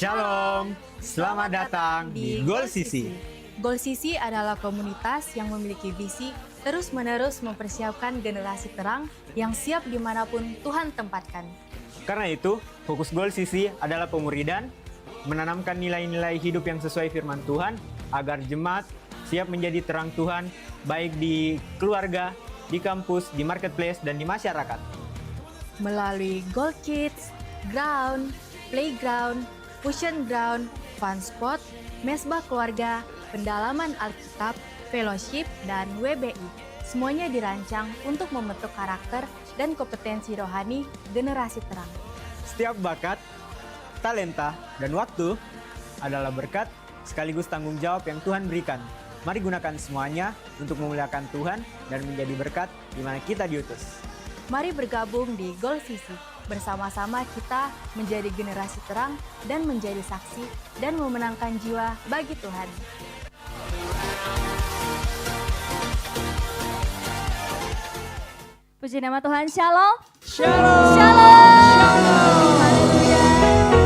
Shalom, selamat datang di Goal Sisi. Goal Sisi adalah komunitas yang memiliki visi terus-menerus mempersiapkan generasi terang yang siap dimanapun Tuhan tempatkan. Karena itu, fokus Goal Sisi adalah pemuridan, menanamkan nilai-nilai hidup yang sesuai firman Tuhan, agar jemaat siap menjadi terang Tuhan, baik di keluarga, di kampus, di marketplace, dan di masyarakat. Melalui Goal Kids, Ground, Playground, Fusion Ground, Fun Spot, Mesbah Keluarga, Pendalaman Alkitab, Fellowship, dan WBI. Semuanya dirancang untuk membentuk karakter dan kompetensi rohani generasi terang. Setiap bakat, talenta, dan waktu adalah berkat sekaligus tanggung jawab yang Tuhan berikan. Mari gunakan semuanya untuk memuliakan Tuhan dan menjadi berkat di mana kita diutus. Mari bergabung di Goal Sisi. Bersama-sama kita menjadi generasi terang dan menjadi saksi dan memenangkan jiwa bagi Tuhan. Puji nama Tuhan, Shalom. Shalom. Shalom. Haleluya.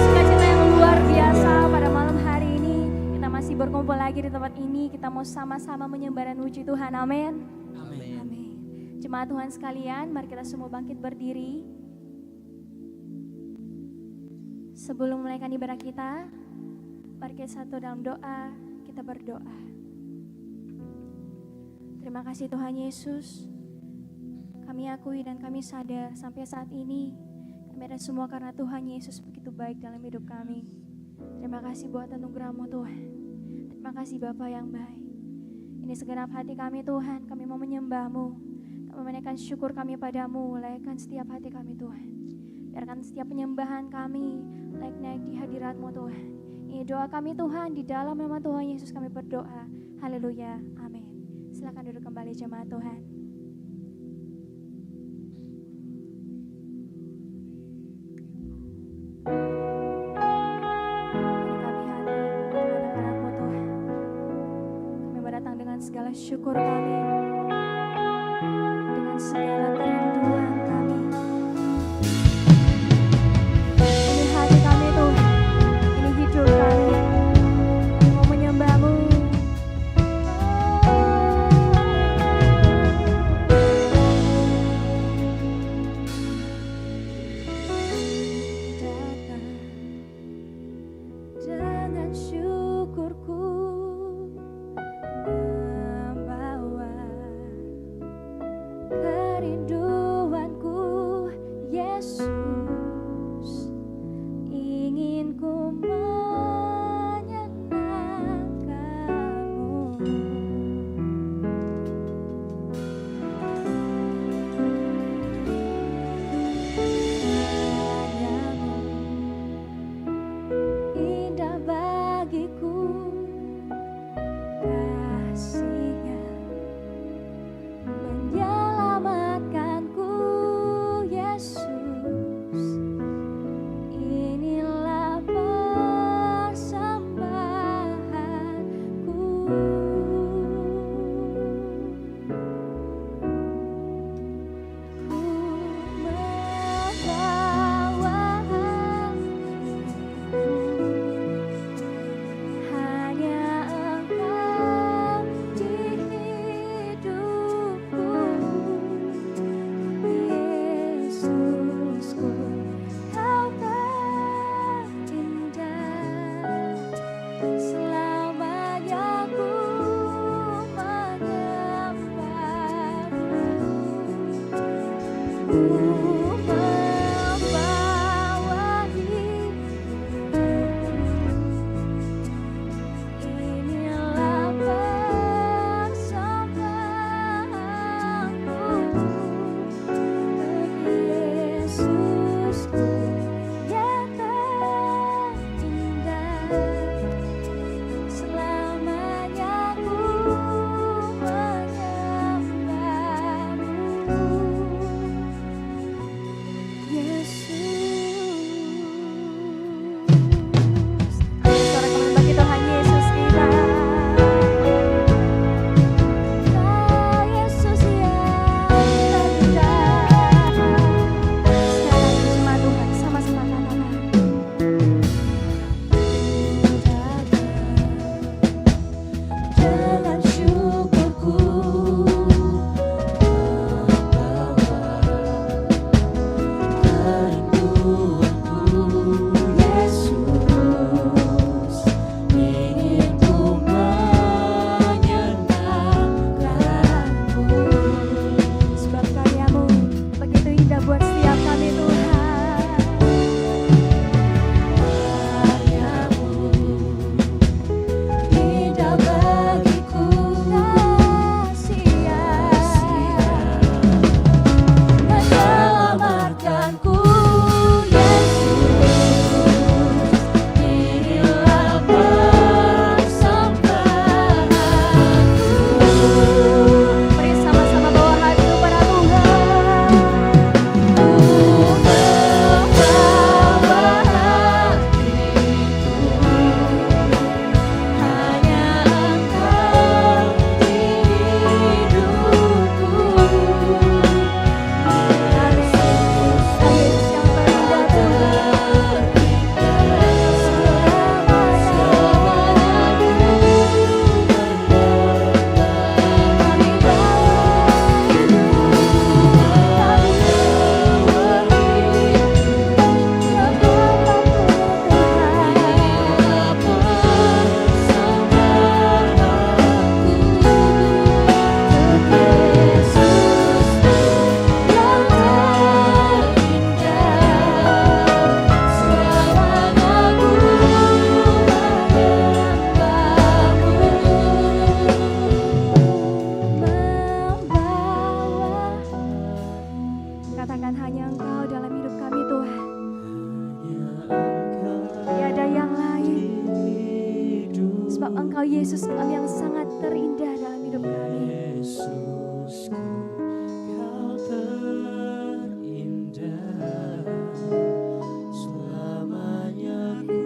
Sukacita yang luar biasa pada malam hari ini. Kita masih berkumpul lagi di tempat ini. Kita mau sama-sama menyembah dan puji Tuhan. Amin. Amin. Jemaat Tuhan sekalian, mari kita semua bangkit berdiri. Sebelum memulaikan ibadah kita, mari kita satu dalam doa, kita berdoa. Terima kasih Tuhan Yesus. Kami akui dan kami sadar sampai saat ini kami ada semua karena Tuhan Yesus begitu baik dalam hidup kami. Terima kasih buat anugerah-Mu Tuhan. Terima kasih Bapa yang baik. Ini segenap hati kami Tuhan, kami mau menyembah-Mu. Kami menaikkan syukur kami padamu, layakkan setiap hati kami Tuhan. Biarkan setiap penyembahan kami naik di hadirat-Mu Tuhan. Ini doa kami Tuhan, di dalam nama Tuhan Yesus kami berdoa. Haleluya, amin. Silakan duduk kembali jemaat Tuhan. Segala syukur kami, dengan segala kerinduan kami. Ini hati kami Tuhan, ini hidup kami, kami mau menyembah-Mu. Datang dengan syukurku, kerinduanku Yesus, ingin ku menyenangkan-Mu. Hanya-Mu indah bagiku, kasih-Nya menyelamatkanku Yesus, Engkau dalam hidup kami Tuhan. Tiada yang lain. Sebab Engkau Yesus kami yang sangat terindah dalam hidup kami. Yesusku, Kau terindah, selamanya ku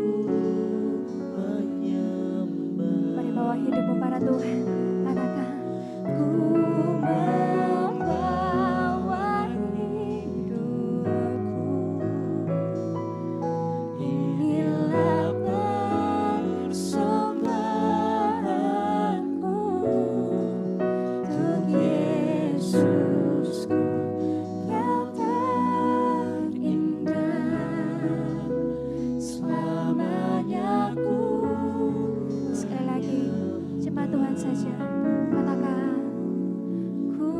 menyembah. Mari bawa hidupmu pada Tuhan. Katakan, ku membawa hidupku. Inilah persembahanku untuk Yesusku. Kau terindah, selamanya ku. Sekali lagi, cepat Tuhan saja. Katakan, ku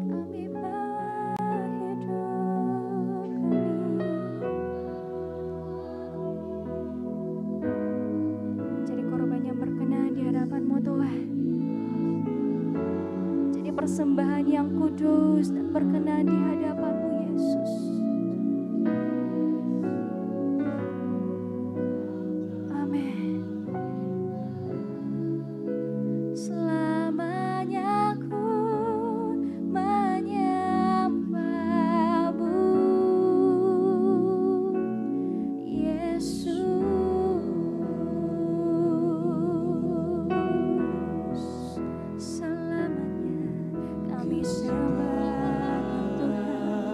kami bawa hidup kami. Jadi korban yang berkenan di hadapan-Mu Tuhan. Jadi persembahan yang kudus dan berkenan di hadapan-Mu Yesus. Amin. Selamanya ku menyembah-Mu, Yesus. Selamanya kami sembah Tuhan.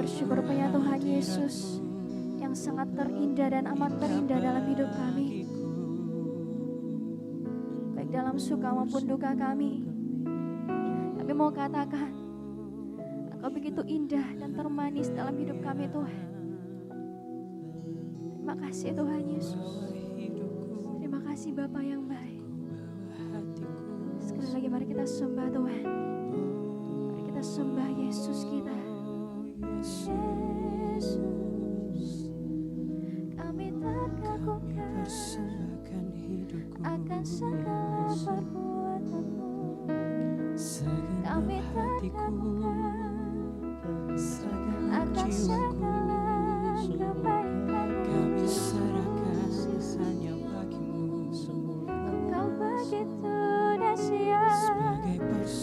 bersyukur punya Tuhan Yesus yang sangat terindah dan amat terindah dalam hidup kami. Baik dalam suka maupun duka kami. Kami mau katakan, Engkau begitu indah dan termanis dalam hidup kami Tuhan. Terima kasih Tuhan Yesus. Terima kasih Bapa yang baik. Sekali lagi mari kita sembah Tuhan. Mari kita sembah Yesus kita. Yesus, kami terkagumkan akan segala perbuatan-Mu. Kami terkagumkan akan segala kebaikan-Mu. Kami serahkan hanya bagi-Mu semua. Engkau begitu dahsyat,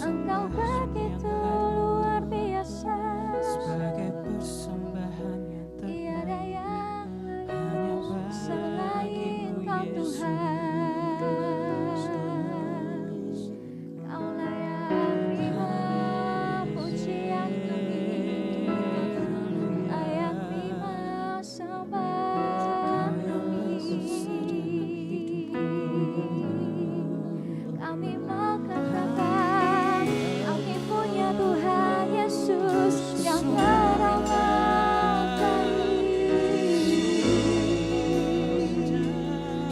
Engkau begitu luar biasa. Sebagai persembahan yang Tiada terbaik, yang hanya selain bagi-Mu Kau Yesus. Tuhan. Kau layak terima pujian kami, layak terima sembah kami. Kami mau katakan, kami punya Tuhan Yesus yang teramat baik.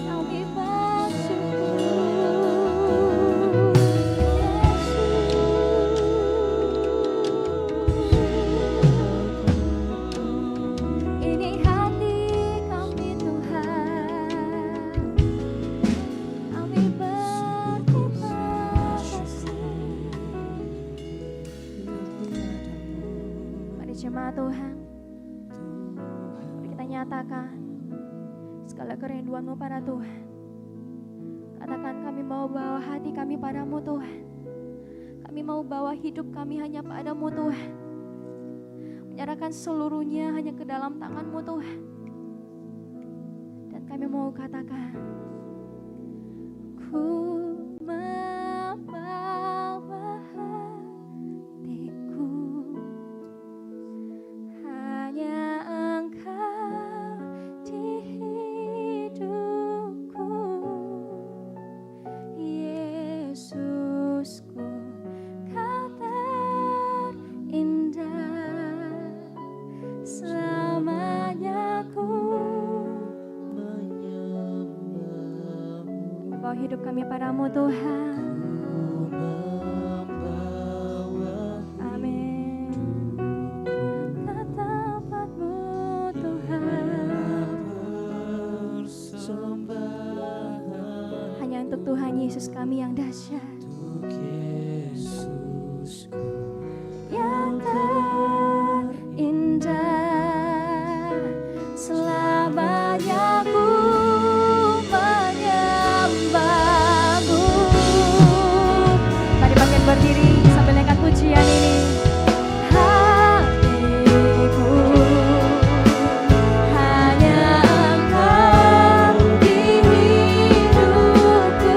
Kami bersyukur, ini hati kami Tuhan. Kami berterima kasih. Mari jemaat Tuhan, mari kita nyatakan segala kerinduan-Mu pada Tuhan. Katakan, kami mau bawa hati kami padamu Tuhan. Kami mau bawa hidup kami hanya padamu Tuhan. Menyerahkan seluruhnya hanya ke dalam tangan-Mu Tuhan. Dan kami mau katakan, ku membawa hatiku hanya Engkau di hidupku, Yesusku, Kau terindah, selamanya ku bawa hidup kami padamu Tuhan. Amin. Ke tempat-Mu Tuhan. Hanya untuk Tuhan Yesus kami yang dahsyat, yang terindah, selamanya ku menyembah-Mu. Mari bangkit berdiri sambil naikkan pujian ini. Hatiku hanya Engkau di hidupku,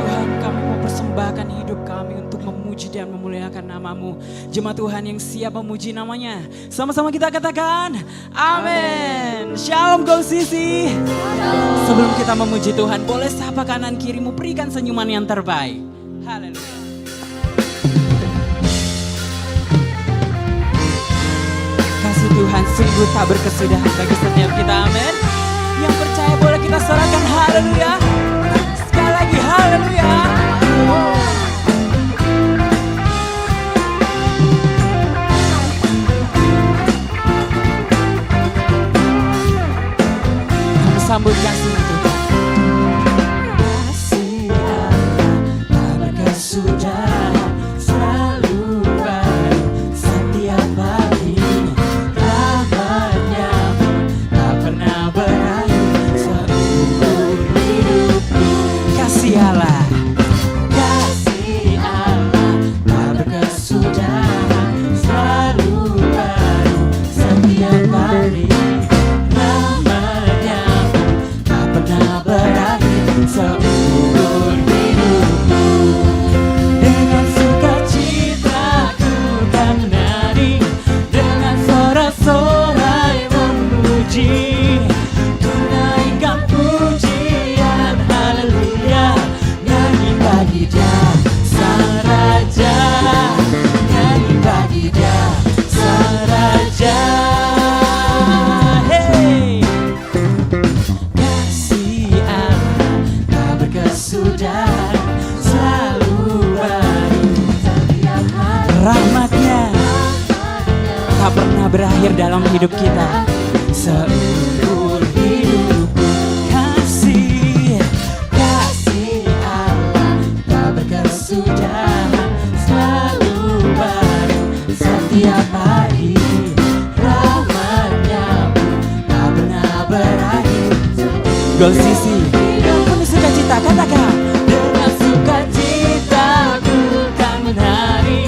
Tuhan, kami mau persembahkan hidup kami untuk memuji dan memuliakan nama-Mu. Jemaat Tuhan yang siap memuji namanya, sama-sama kita katakan amin. Shalom Go Sisi. Sebelum kita memuji Tuhan, boleh sapa kanan kirimu, berikan senyuman yang terbaik. Haleluya. Kasih Tuhan sungguh tak berkesudahan bagi setiap kita, amin. Yang percaya boleh kita sorakan haleluya. Sekali lagi haleluya. Kami sambut kasih Tuhan. Kasih Allah tak berkesudahan, selalu baik setiap pagi. Rahmat-Nya pun tak pernah berakhir seumur hidupku. Kasih Allah, kasih Allah tak berkesudahan, selalu baru setiap hari. Rahmat-Nya pun tak pernah berakhir seumur hidupku. Dengan sukacita ku kan menari, dengan sorak-sorai memuji. Ku naikkan pujian haleluya, nyanyi bagi Dia Sang Raja, nyanyi bagi Dia Sang Raja. Hey, kasih Allah tak berkesudahan, selalu baru setiap hari. Rahmat-Nya tak pernah berakhir dalam hidup kita seumur hidupku. Kasih Allah tak berkesudahan, selalu baru setiap hari. Rahmat-Nya pun tak pernah berakhir. Gol Sisi, yang penuh sukacita katakan, dengan sukacita ku kan menari,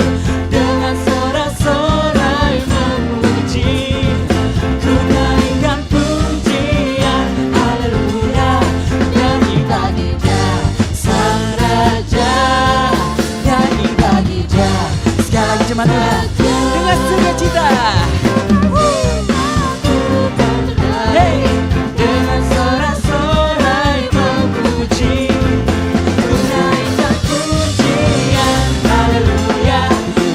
dengan sorak-sorai memuji. Ku naikkan pujian haleluya, nyanyi bagi Dia Sang Raja, nyanyi bagi Dia. Sekali lagi jemaat Tuhan, dengan sukacita. Hey, dengan sorak-sorai memuji. Ku naikkan pujian haleluya,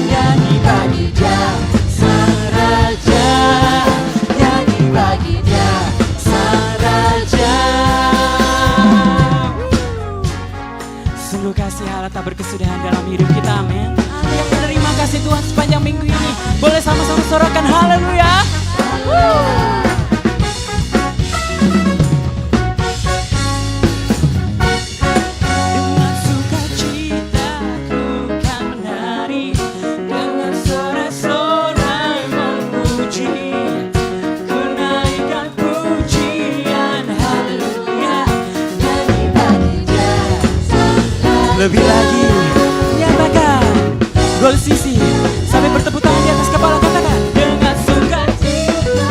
nyanyi bagi Dia Sang Raja, nyanyi bagi Dia Sang Raja. Sungguh kasih Allah tak berkesudahan dalam hidup kita, amin. Yang menerima kasih Tuhan sepanjang minggu ini, boleh sama-sama sorakan haleluya. Dengan sukacita ku kan menari, dengan sorak-sorai memuji. Ku naikkan pujian haleluya, nyanyi bagi Dia Sang Raja. Lebih lagi, nyatakan Gol Sisi sampai bertepuk tangan di atas kepala, katakan dengan sukacita,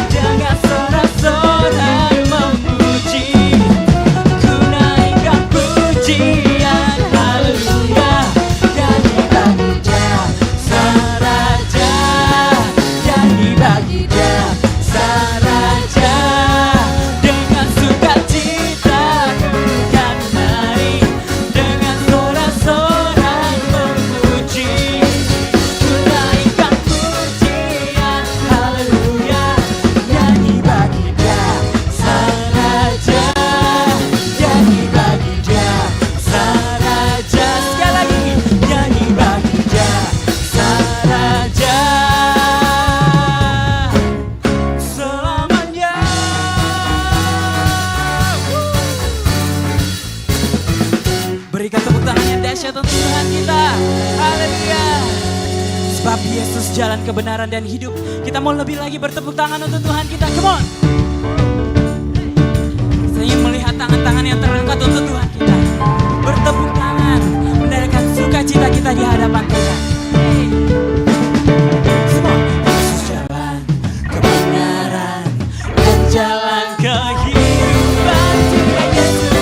dengan sorak-sorai memuji. Ku naikkan pujian haleluya, nyanyi bagi Dia Sang Raja, nyanyi bagi Dia Sang Raja. Dengan sukacita ku kan menari, dengan sorak-sorai memuji. Ku naikkan pujian haleluya, nyanyi bagi Dia Sang Raja, nyanyi bagi Dia Sang Raja. Sekali lagi, nyanyi bagi Dia Sang Raja selamanya. Berikan tepuk tangan yang dahsyat untuk Tuhan kita. Haleluya. Sebab Yesus jalan kebenaran dan hidup. Kita mau lebih lagi bertepuk tangan untuk Tuhan kita. Come on. Saya ingin melihat tangan-tangan yang terangkat untuk Tuhan kita. Bertepuk tangan, menandakan sukacita kita di hadapan Tuhan. Hey. Semua. Yesus jalan kebenaran dan jalan kehidupan. Dia Yesus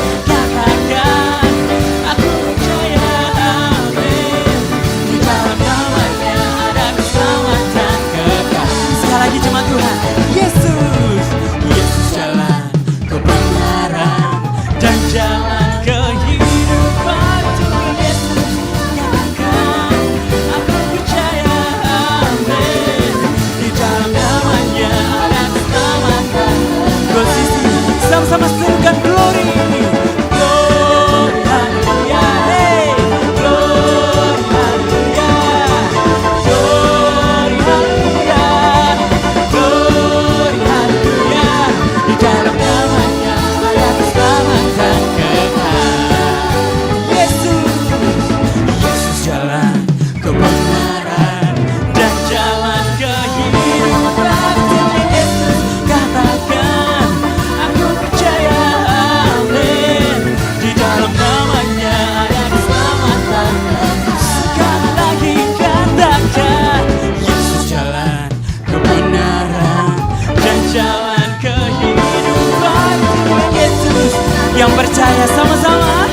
Yang percaya sama-sama.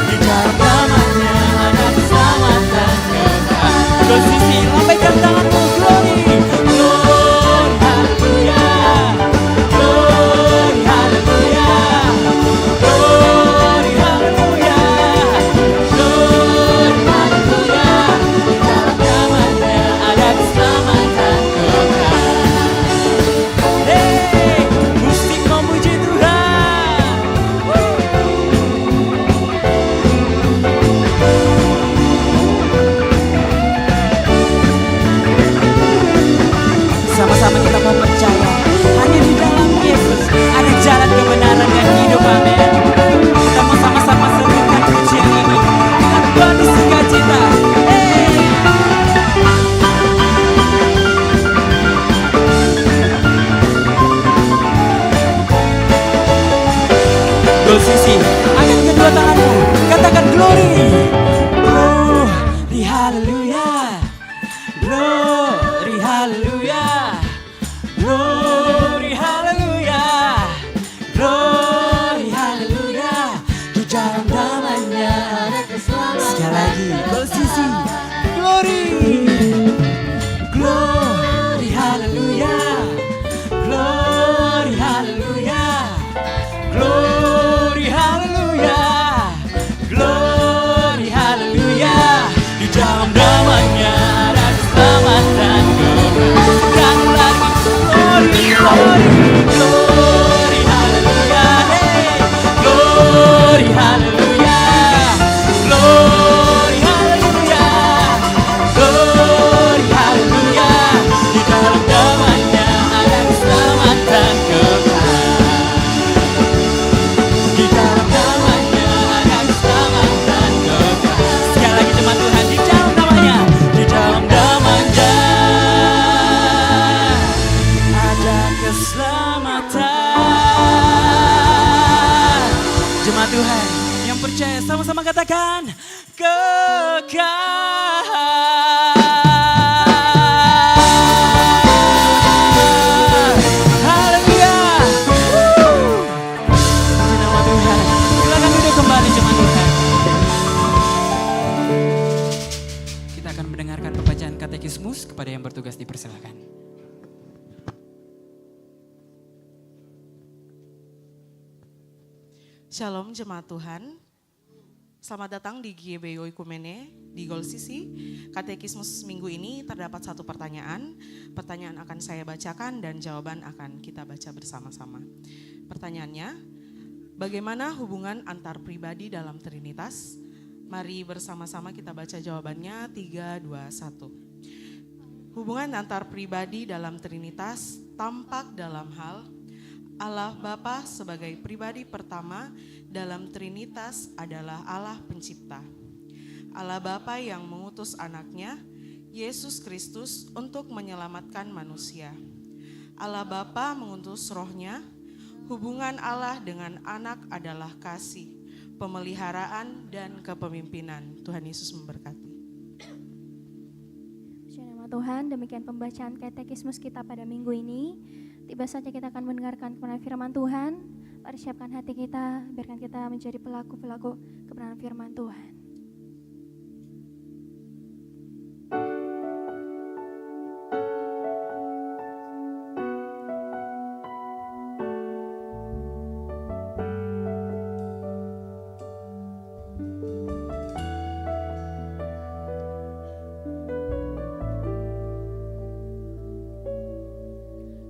Di dalam namanya ada keselamatan kekal. Go Sisi, lambaikan tanganmu, glory. Glory, haleluya. Glory, haleluya. Glory, haleluya. Glory, haleluya. Di dalam namanya ada keselamatan kekal. Hey, musik memuji Tuhan. Sama-sama kita mau percaya, hanya di dalam Yesus ada jalan kebenaran dan hidup, amin. Kita mau sama-sama serukan pujian ini dengan penuh sukacita. Hey. Go Sisi, angkat kedua tanganmu, katakan glory. Glory, haleluya. Glory, haleluya. Glory, haleluya. Glory, haleluya. Di dalam namanya ada keselamatan. Sekali lagi, Go Sisi. Glory. Glory, haleluya. Glory, haleluya. Glory, haleluya. Glory, haleluya. Di dalam namanya ada keselamatan kekal. Sekali lagi, glory, glory, glory, haleluya. Hey, glory, haleluya. Glory, haleluya. Glory, haleluya. Di dalam namanya ada keselamatan kekal. Di dalam namanya ada keselamatan kekal. Sekali lagi jemaat Tuhan, di dalam namanya, di dalam namanya ada keselamatan. Jemaat Tuhan yang percaya sama-sama katakan kekal. Haleluya. Puji nama Tuhan. Silakan duduk kembali jemaat Tuhan. Kita akan mendengarkan pembacaan katekismus. Kepada yang bertugas dipersilakan. Shalom jemaat Tuhan. Selamat datang di GBO Ikumene di Gol Sisi. Katekismus minggu ini terdapat satu pertanyaan. Pertanyaan akan saya bacakan dan jawaban akan kita baca bersama-sama. Pertanyaannya, bagaimana hubungan antar pribadi dalam Trinitas? Mari bersama-sama kita baca jawabannya. 3, 2, 1. Hubungan antar pribadi dalam Trinitas tampak dalam hal Allah Bapa sebagai pribadi pertama dalam Trinitas adalah Allah pencipta. Allah Bapa yang mengutus anaknya, Yesus Kristus untuk menyelamatkan manusia. Allah Bapa mengutus rohnya. Hubungan Allah dengan anak adalah kasih, pemeliharaan dan kepemimpinan. Tuhan Yesus memberkati. Puji nama Tuhan, demikian pembacaan katekismus kita pada minggu ini. Tiba saja kita akan mendengarkan kebenaran firman Tuhan. Mari siapkan hati kita, biarkan kita menjadi pelaku-pelaku kebenaran firman Tuhan.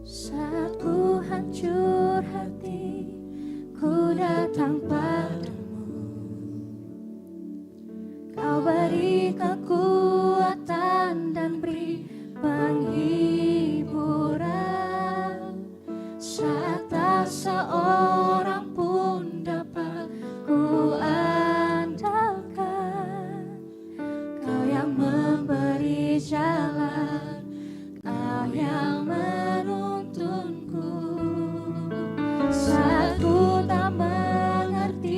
Saat ku hancur hati, ku datang padamu. Kau beri kekuatan dan beri penghiburan. Saat tak seorang pun dapat ku andalkan, Kau yang memberi jalan, Kau yang menuntunku. Saat ku tak mengerti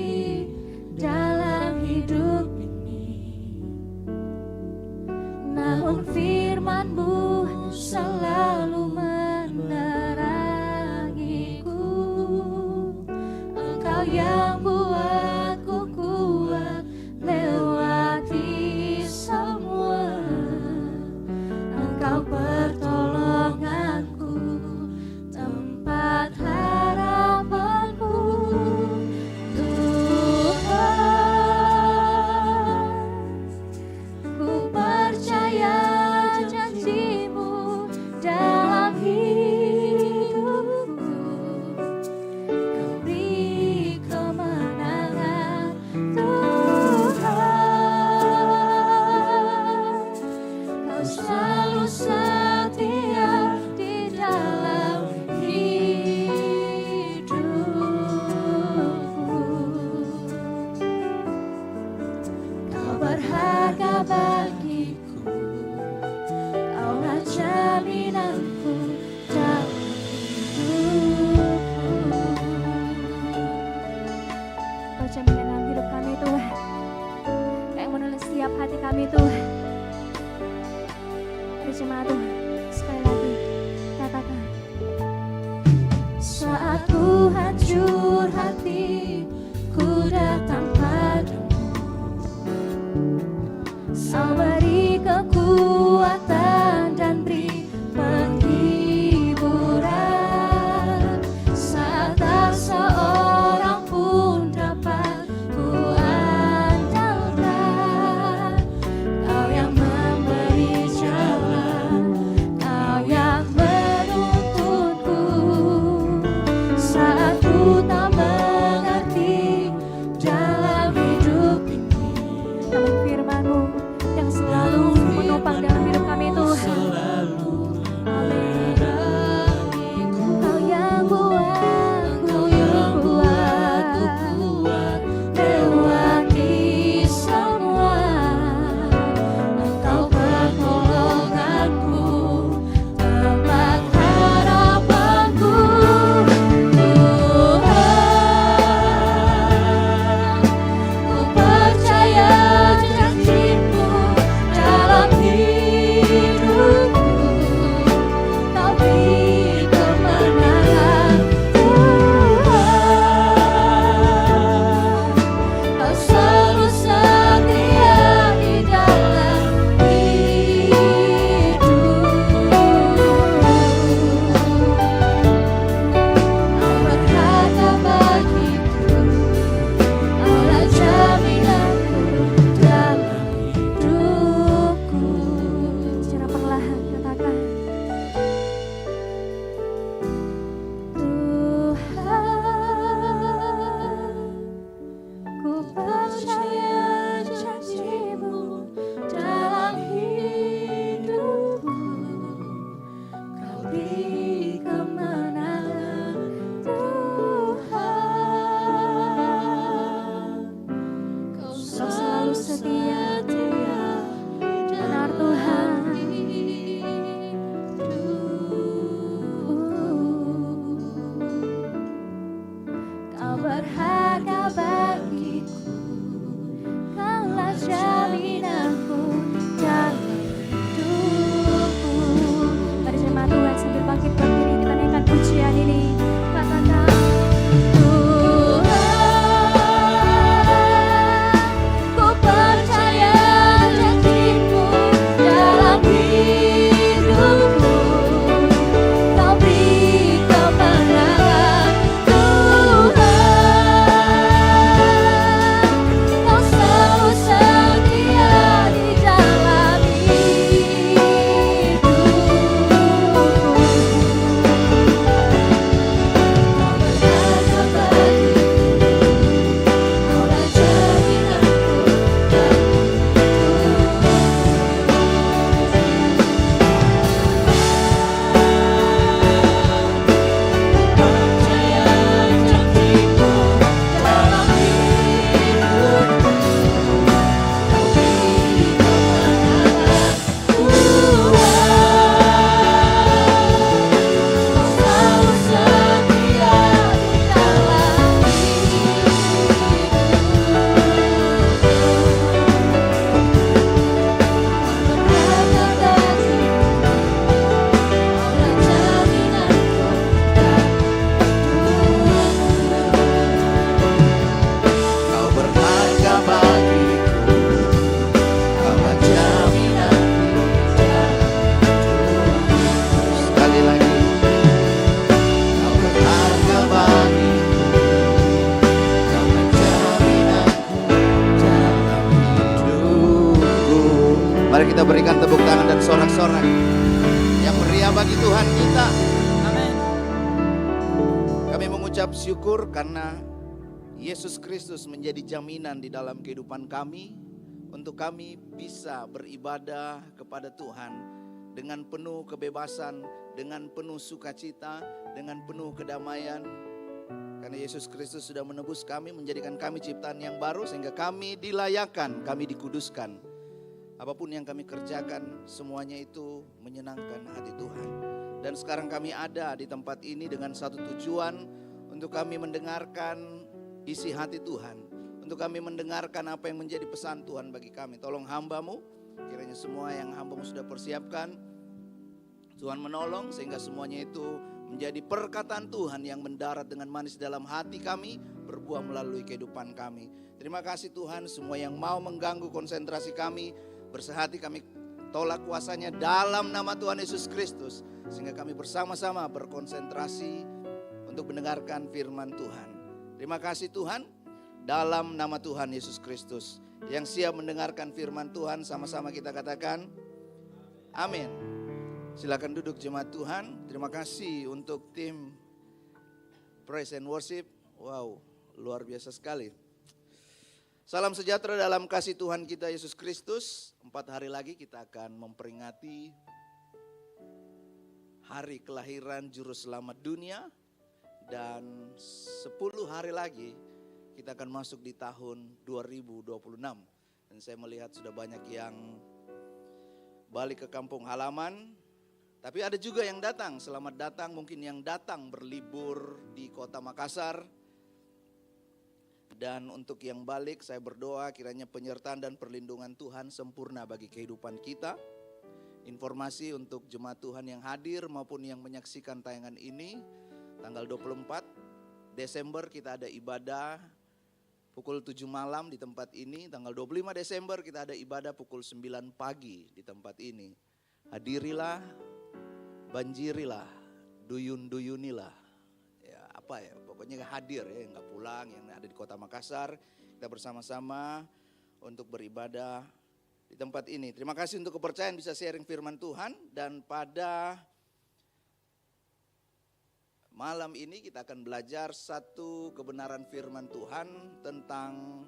Mari kita berikan tepuk tangan dan sorak-sorak yang meriah bagi Tuhan kita. Amin. Kami mengucap syukur karena Yesus Kristus menjadi jaminan di dalam kehidupan kami untuk kami bisa beribadah kepada Tuhan dengan penuh kebebasan, dengan penuh sukacita, dengan penuh kedamaian. Karena Yesus Kristus sudah menebus kami, menjadikan kami ciptaan yang baru sehingga kami dilayakkan, kami dikuduskan. Apapun yang kami kerjakan, semuanya itu menyenangkan hati Tuhan. Dan sekarang kami ada di tempat ini dengan satu tujuan, untuk kami mendengarkan isi hati Tuhan, untuk kami mendengarkan apa yang menjadi pesan Tuhan bagi kami. Tolong hamba-Mu, kiranya semua yang hamba-Mu sudah persiapkan, Tuhan menolong sehingga semuanya itu menjadi perkataan Tuhan yang mendarat dengan manis dalam hati kami, berbuah melalui kehidupan kami. Terima kasih Tuhan, semua yang mau mengganggu konsentrasi kami, bersehati kami tolak kuasanya dalam nama Tuhan Yesus Kristus. Sehingga kami bersama-sama berkonsentrasi untuk mendengarkan firman Tuhan. Terima kasih Tuhan, dalam nama Tuhan Yesus Kristus. Yang siap mendengarkan firman Tuhan, sama-sama kita katakan amin. Silakan duduk jemaat Tuhan. Terima kasih untuk tim Praise and Worship. Wow, luar biasa sekali. Salam sejahtera dalam kasih Tuhan kita Yesus Kristus. 4 hari lagi kita akan memperingati hari kelahiran Juru Selamat dunia. Dan 10 hari lagi kita akan masuk di tahun 2026. Dan saya melihat sudah banyak yang balik ke kampung halaman. Tapi ada juga yang datang, selamat datang, mungkin yang datang berlibur di kota Makassar. Dan untuk yang balik, saya berdoa kiranya penyertaan dan perlindungan Tuhan sempurna bagi kehidupan kita. Informasi untuk jemaat Tuhan yang hadir maupun yang menyaksikan tayangan ini, tanggal 24 Desember kita ada ibadah pukul 7 malam di tempat ini. Tanggal 25 Desember kita ada ibadah pukul 9 pagi di tempat ini. Hadirilah, banjirilah, duyun-duyunilah. Pokoknya hadir ya, yang gak pulang, yang ada di kota Makassar. Kita bersama-sama untuk beribadah di tempat ini. Terima kasih untuk kepercayaan bisa sharing firman Tuhan. Dan pada malam ini kita akan belajar satu kebenaran firman Tuhan tentang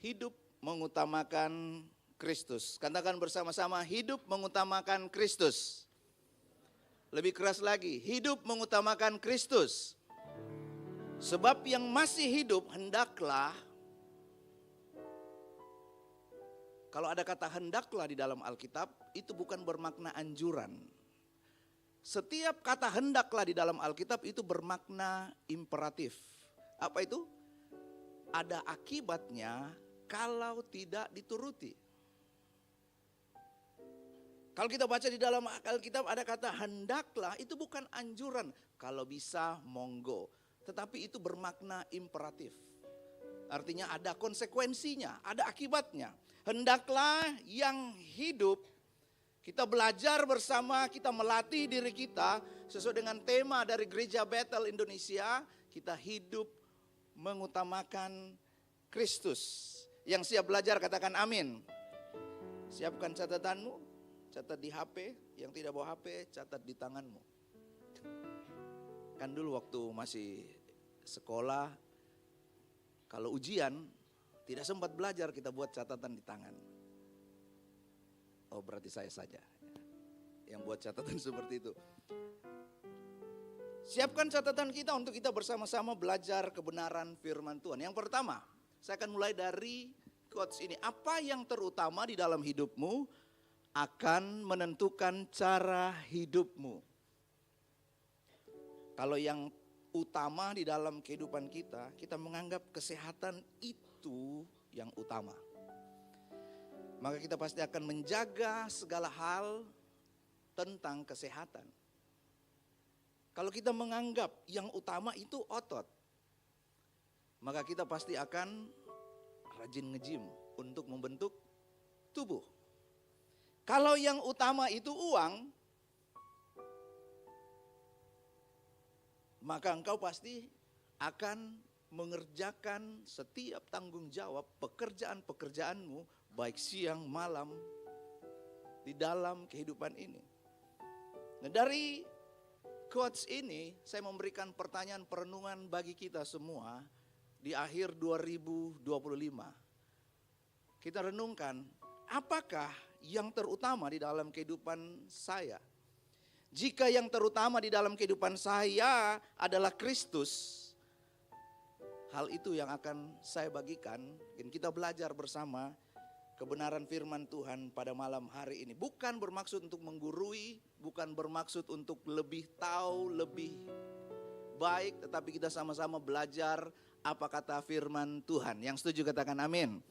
hidup mengutamakan Kristus. Katakan bersama-sama, hidup mengutamakan Kristus. Lebih keras lagi, hidup mengutamakan Kristus. Sebab yang masih hidup hendaklah, kalau ada kata hendaklah di dalam Alkitab, itu bukan bermakna anjuran. Setiap kata hendaklah di dalam Alkitab itu bermakna imperatif. Apa itu? Ada akibatnya kalau tidak dituruti. Kalau kita baca di dalam Alkitab ada kata hendaklah, itu bukan anjuran. Kalau bisa monggo. Tetapi itu bermakna imperatif. Artinya ada konsekuensinya, ada akibatnya. Hendaklah yang hidup, kita belajar bersama, kita melatih diri kita sesuai dengan tema dari Gereja Bethel Indonesia. Kita hidup mengutamakan Kristus. Yang siap belajar katakan amin. Siapkan catatanmu. Catat di HP, yang tidak bawa HP catat di tanganmu. Kan dulu waktu masih sekolah, kalau ujian tidak sempat belajar, kita buat catatan di tangan. Oh berarti saya saja yang buat catatan seperti itu. Siapkan catatan kita untuk kita bersama-sama belajar kebenaran firman Tuhan. Yang pertama, saya akan mulai dari quotes ini. Apa yang terutama di dalam hidupmu akan menentukan cara hidupmu. Kalau yang utama di dalam kehidupan kita, kita menganggap kesehatan itu yang utama. Maka kita pasti akan menjaga segala hal tentang kesehatan. Kalau kita menganggap yang utama itu otot, maka kita pasti akan rajin nge-gym untuk membentuk tubuh. Kalau yang utama itu uang, maka engkau pasti akan mengerjakan setiap tanggung jawab pekerjaan-pekerjaanmu baik siang, malam, di dalam kehidupan ini. Nah, dari quotes ini saya memberikan pertanyaan perenungan bagi kita semua di akhir 2025. Kita renungkan, apakah yang terutama di dalam kehidupan saya? Jika yang terutama di dalam kehidupan saya adalah Kristus, hal itu yang akan saya bagikan dan kita belajar bersama kebenaran firman Tuhan pada malam hari ini. Bukan bermaksud untuk menggurui, bukan bermaksud untuk lebih tahu, lebih baik, tetapi kita sama-sama belajar apa kata firman Tuhan. Yang setuju katakan amin.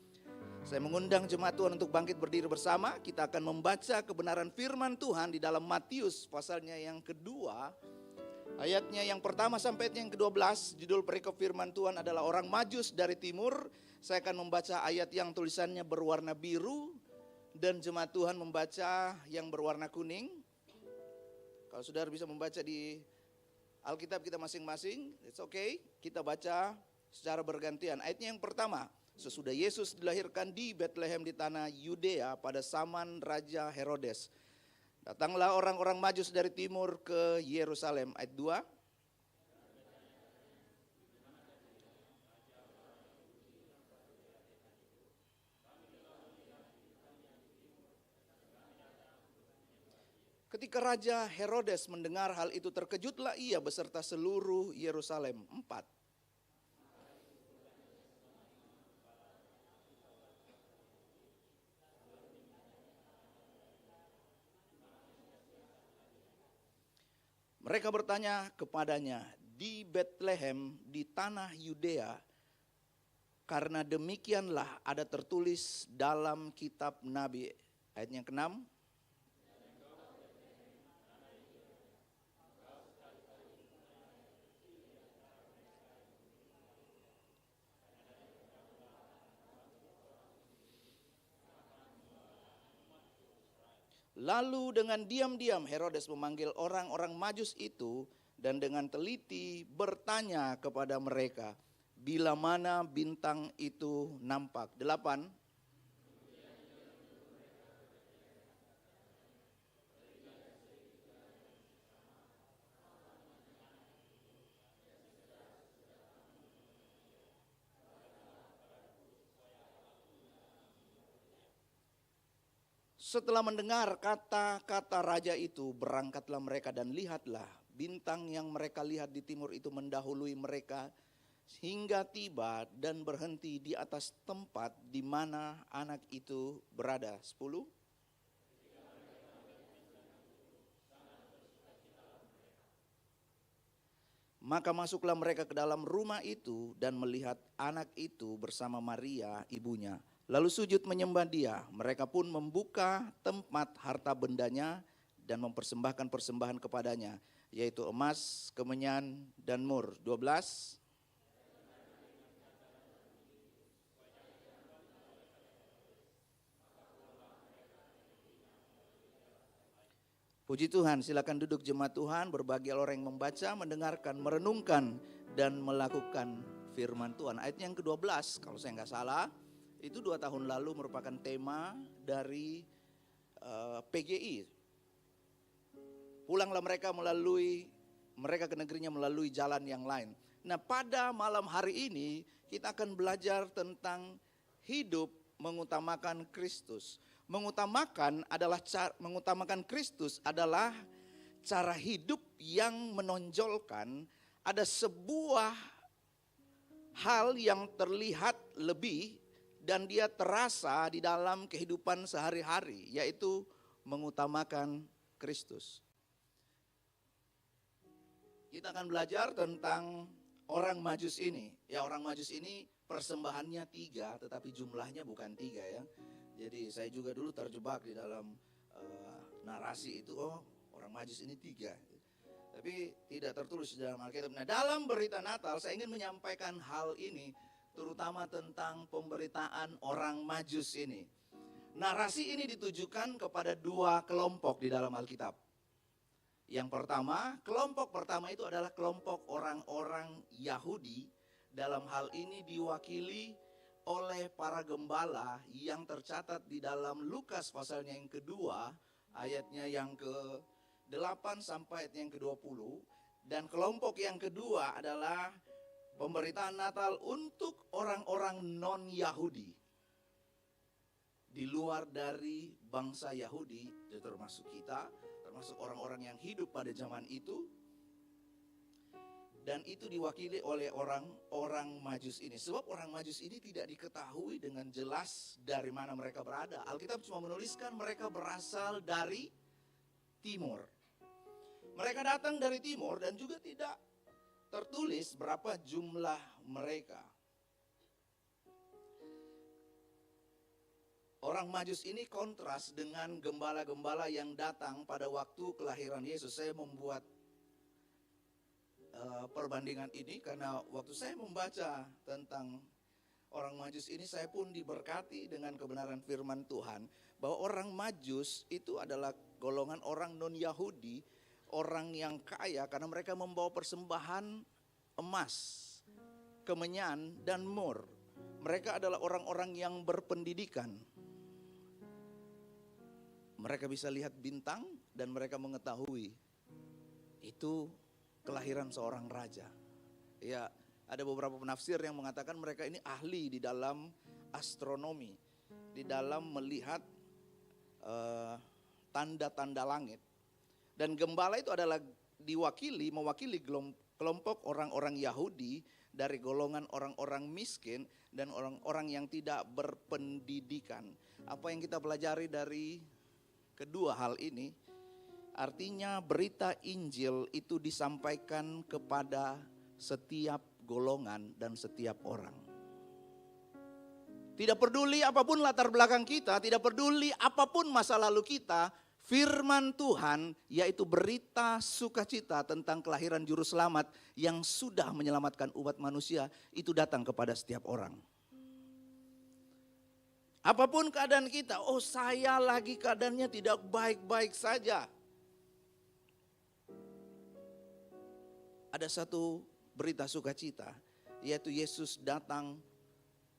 Saya mengundang jemaat Tuhan untuk bangkit berdiri bersama. Kita akan membaca kebenaran firman Tuhan di dalam Matius pasalnya yang kedua. Ayatnya yang pertama sampai yang ke-12, judul perikop firman Tuhan adalah orang Majus dari timur. Saya akan membaca ayat yang tulisannya berwarna biru dan jemaat Tuhan membaca yang berwarna kuning. Kalau saudara bisa membaca di Alkitab kita masing-masing, it's okay. Kita baca secara bergantian. Ayatnya yang pertama, sesudah Yesus dilahirkan di Bethlehem di tanah Yudea pada zaman Raja Herodes. Datanglah orang-orang Majus dari timur ke Yerusalem. Ayat 2. Ketika Raja Herodes mendengar hal itu, terkejutlah ia beserta seluruh Yerusalem. 4. Mereka bertanya kepadanya, di Bethlehem di tanah Yudea, karena demikianlah ada tertulis dalam kitab Nabi. Ayat yang ke-6. Lalu dengan diam-diam Herodes memanggil orang-orang Majus itu dan dengan teliti bertanya kepada mereka, bila mana bintang itu nampak. 8. Setelah mendengar kata-kata raja itu, berangkatlah mereka dan lihatlah bintang yang mereka lihat di timur itu mendahului mereka hingga tiba dan berhenti di atas tempat di mana anak itu berada. 10. Maka masuklah mereka ke dalam rumah itu dan melihat anak itu bersama Maria ibunya. Lalu sujud menyembah dia. Mereka pun membuka tempat harta bendanya dan mempersembahkan persembahan kepadanya, yaitu emas, kemenyan, dan mur. 12. Puji Tuhan, silakan duduk jemaat Tuhan, berbagi orang yang membaca, mendengarkan, merenungkan, dan melakukan firman Tuhan. Ayat yang ke-12, kalau saya nggak salah, itu 2 tahun lalu merupakan tema dari PGI. Pulanglah mereka ke negerinya melalui jalan yang lain. Nah, pada malam hari ini kita akan belajar tentang hidup mengutamakan Kristus. Mengutamakan Kristus adalah cara hidup yang menonjolkan ada sebuah hal yang terlihat lebih dan dia terasa di dalam kehidupan sehari-hari, yaitu mengutamakan Kristus. Kita akan belajar tentang orang Majus ini. Ya, orang Majus ini persembahannya 3, tetapi jumlahnya bukan 3 ya. Jadi saya juga dulu terjebak di dalam narasi itu, orang Majus ini 3. Tapi tidak tertulis di dalam Alkitab. Nah, dalam berita Natal saya ingin menyampaikan hal ini, terutama tentang pemberitaan orang Majus ini. Narasi ini ditujukan kepada 2 kelompok di dalam Alkitab. Yang pertama, kelompok pertama itu adalah kelompok orang-orang Yahudi. Dalam hal ini diwakili oleh para gembala yang tercatat di dalam Lukas pasalnya yang kedua, ayatnya yang ke-8 sampai ayat yang ke-20. Dan kelompok yang kedua adalah pemberitaan Natal untuk orang-orang non-Yahudi. Di luar dari bangsa Yahudi, termasuk kita, termasuk orang-orang yang hidup pada zaman itu. Dan itu diwakili oleh orang-orang Majus ini. Sebab orang Majus ini tidak diketahui dengan jelas dari mana mereka berada. Alkitab cuma menuliskan mereka berasal dari timur. Mereka datang dari timur dan juga tidak tertulis berapa jumlah mereka. Orang Majus ini kontras dengan gembala-gembala yang datang pada waktu kelahiran Yesus. Saya membuat perbandingan ini karena waktu saya membaca tentang orang Majus ini, saya pun diberkati dengan kebenaran firman Tuhan bahwa orang Majus itu adalah golongan orang non-Yahudi, orang yang kaya karena mereka membawa persembahan emas, kemenyan, dan mur. Mereka adalah orang-orang yang berpendidikan. Mereka bisa lihat bintang dan mereka mengetahui itu kelahiran seorang raja. Ya, ada beberapa penafsir yang mengatakan mereka ini ahli di dalam astronomi, di dalam melihat tanda-tanda langit. Dan gembala itu adalah mewakili kelompok orang-orang Yahudi dari golongan orang-orang miskin dan orang-orang yang tidak berpendidikan. Apa yang kita pelajari dari kedua hal ini? Artinya berita Injil itu disampaikan kepada setiap golongan dan setiap orang. Tidak peduli apapun latar belakang kita, tidak peduli apapun masa lalu kita, firman Tuhan yaitu berita sukacita tentang kelahiran juru selamat yang sudah menyelamatkan umat manusia itu datang kepada setiap orang. Apapun keadaan kita, oh saya lagi keadaannya tidak baik-baik saja. Ada satu berita sukacita, yaitu Yesus datang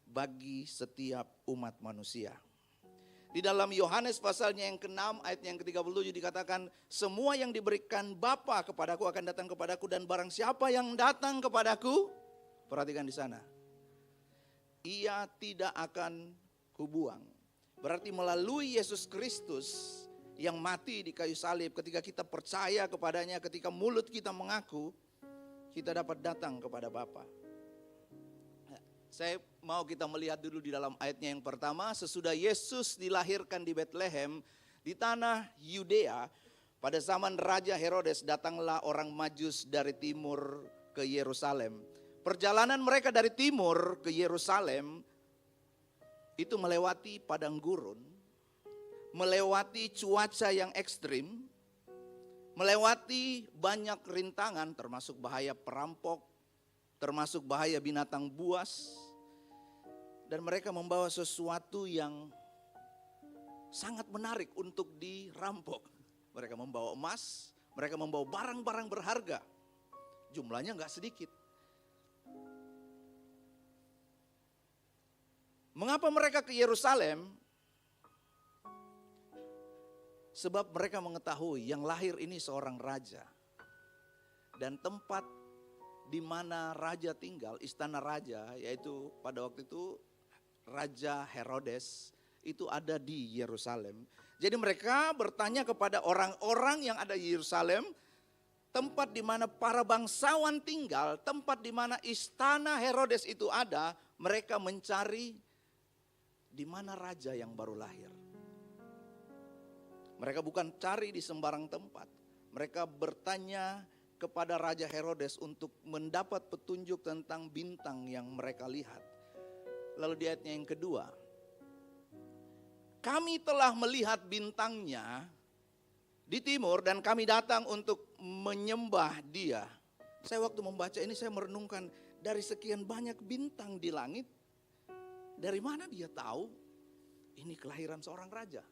bagi setiap umat manusia. Di dalam Yohanes pasalnya yang ke-6 ayat yang ke-37 dikatakan, semua yang diberikan Bapa kepadaku akan datang kepadaku, dan barang siapa yang datang kepadaku, perhatikan di sana, ia tidak akan kubuang. Berarti melalui Yesus Kristus yang mati di kayu salib, ketika kita percaya kepadanya, ketika mulut kita mengaku, kita dapat datang kepada Bapa. Saya mau kita melihat dulu di dalam ayatnya yang pertama. Sesudah Yesus dilahirkan di Bethlehem di tanah Yudea, pada zaman Raja Herodes datanglah orang Majus dari timur ke Yerusalem. Perjalanan mereka dari timur ke Yerusalem itu melewati padang gurun, melewati cuaca yang ekstrim, melewati banyak rintangan termasuk bahaya perampok, termasuk bahaya binatang buas. Dan mereka membawa sesuatu yang sangat menarik untuk dirampok. Mereka membawa emas, mereka membawa barang-barang berharga. Jumlahnya gak sedikit. Mengapa mereka ke Yerusalem? Sebab mereka mengetahui yang lahir ini seorang raja. Dan tempat di mana raja tinggal, istana raja, yaitu pada waktu itu Raja Herodes, itu ada di Yerusalem. Jadi mereka bertanya kepada orang-orang yang ada di Yerusalem, tempat di mana para bangsawan tinggal, tempat di mana istana Herodes itu ada, mereka mencari di mana raja yang baru lahir. Mereka bukan cari di sembarang tempat. Mereka bertanya kepada Raja Herodes untuk mendapat petunjuk tentang bintang yang mereka lihat. Lalu di ayatnya yang kedua, kami telah melihat bintangnya di timur dan kami datang untuk menyembah dia. Saya waktu membaca ini saya merenungkan, dari sekian banyak bintang di langit, dari mana dia tahu ini kelahiran seorang raja?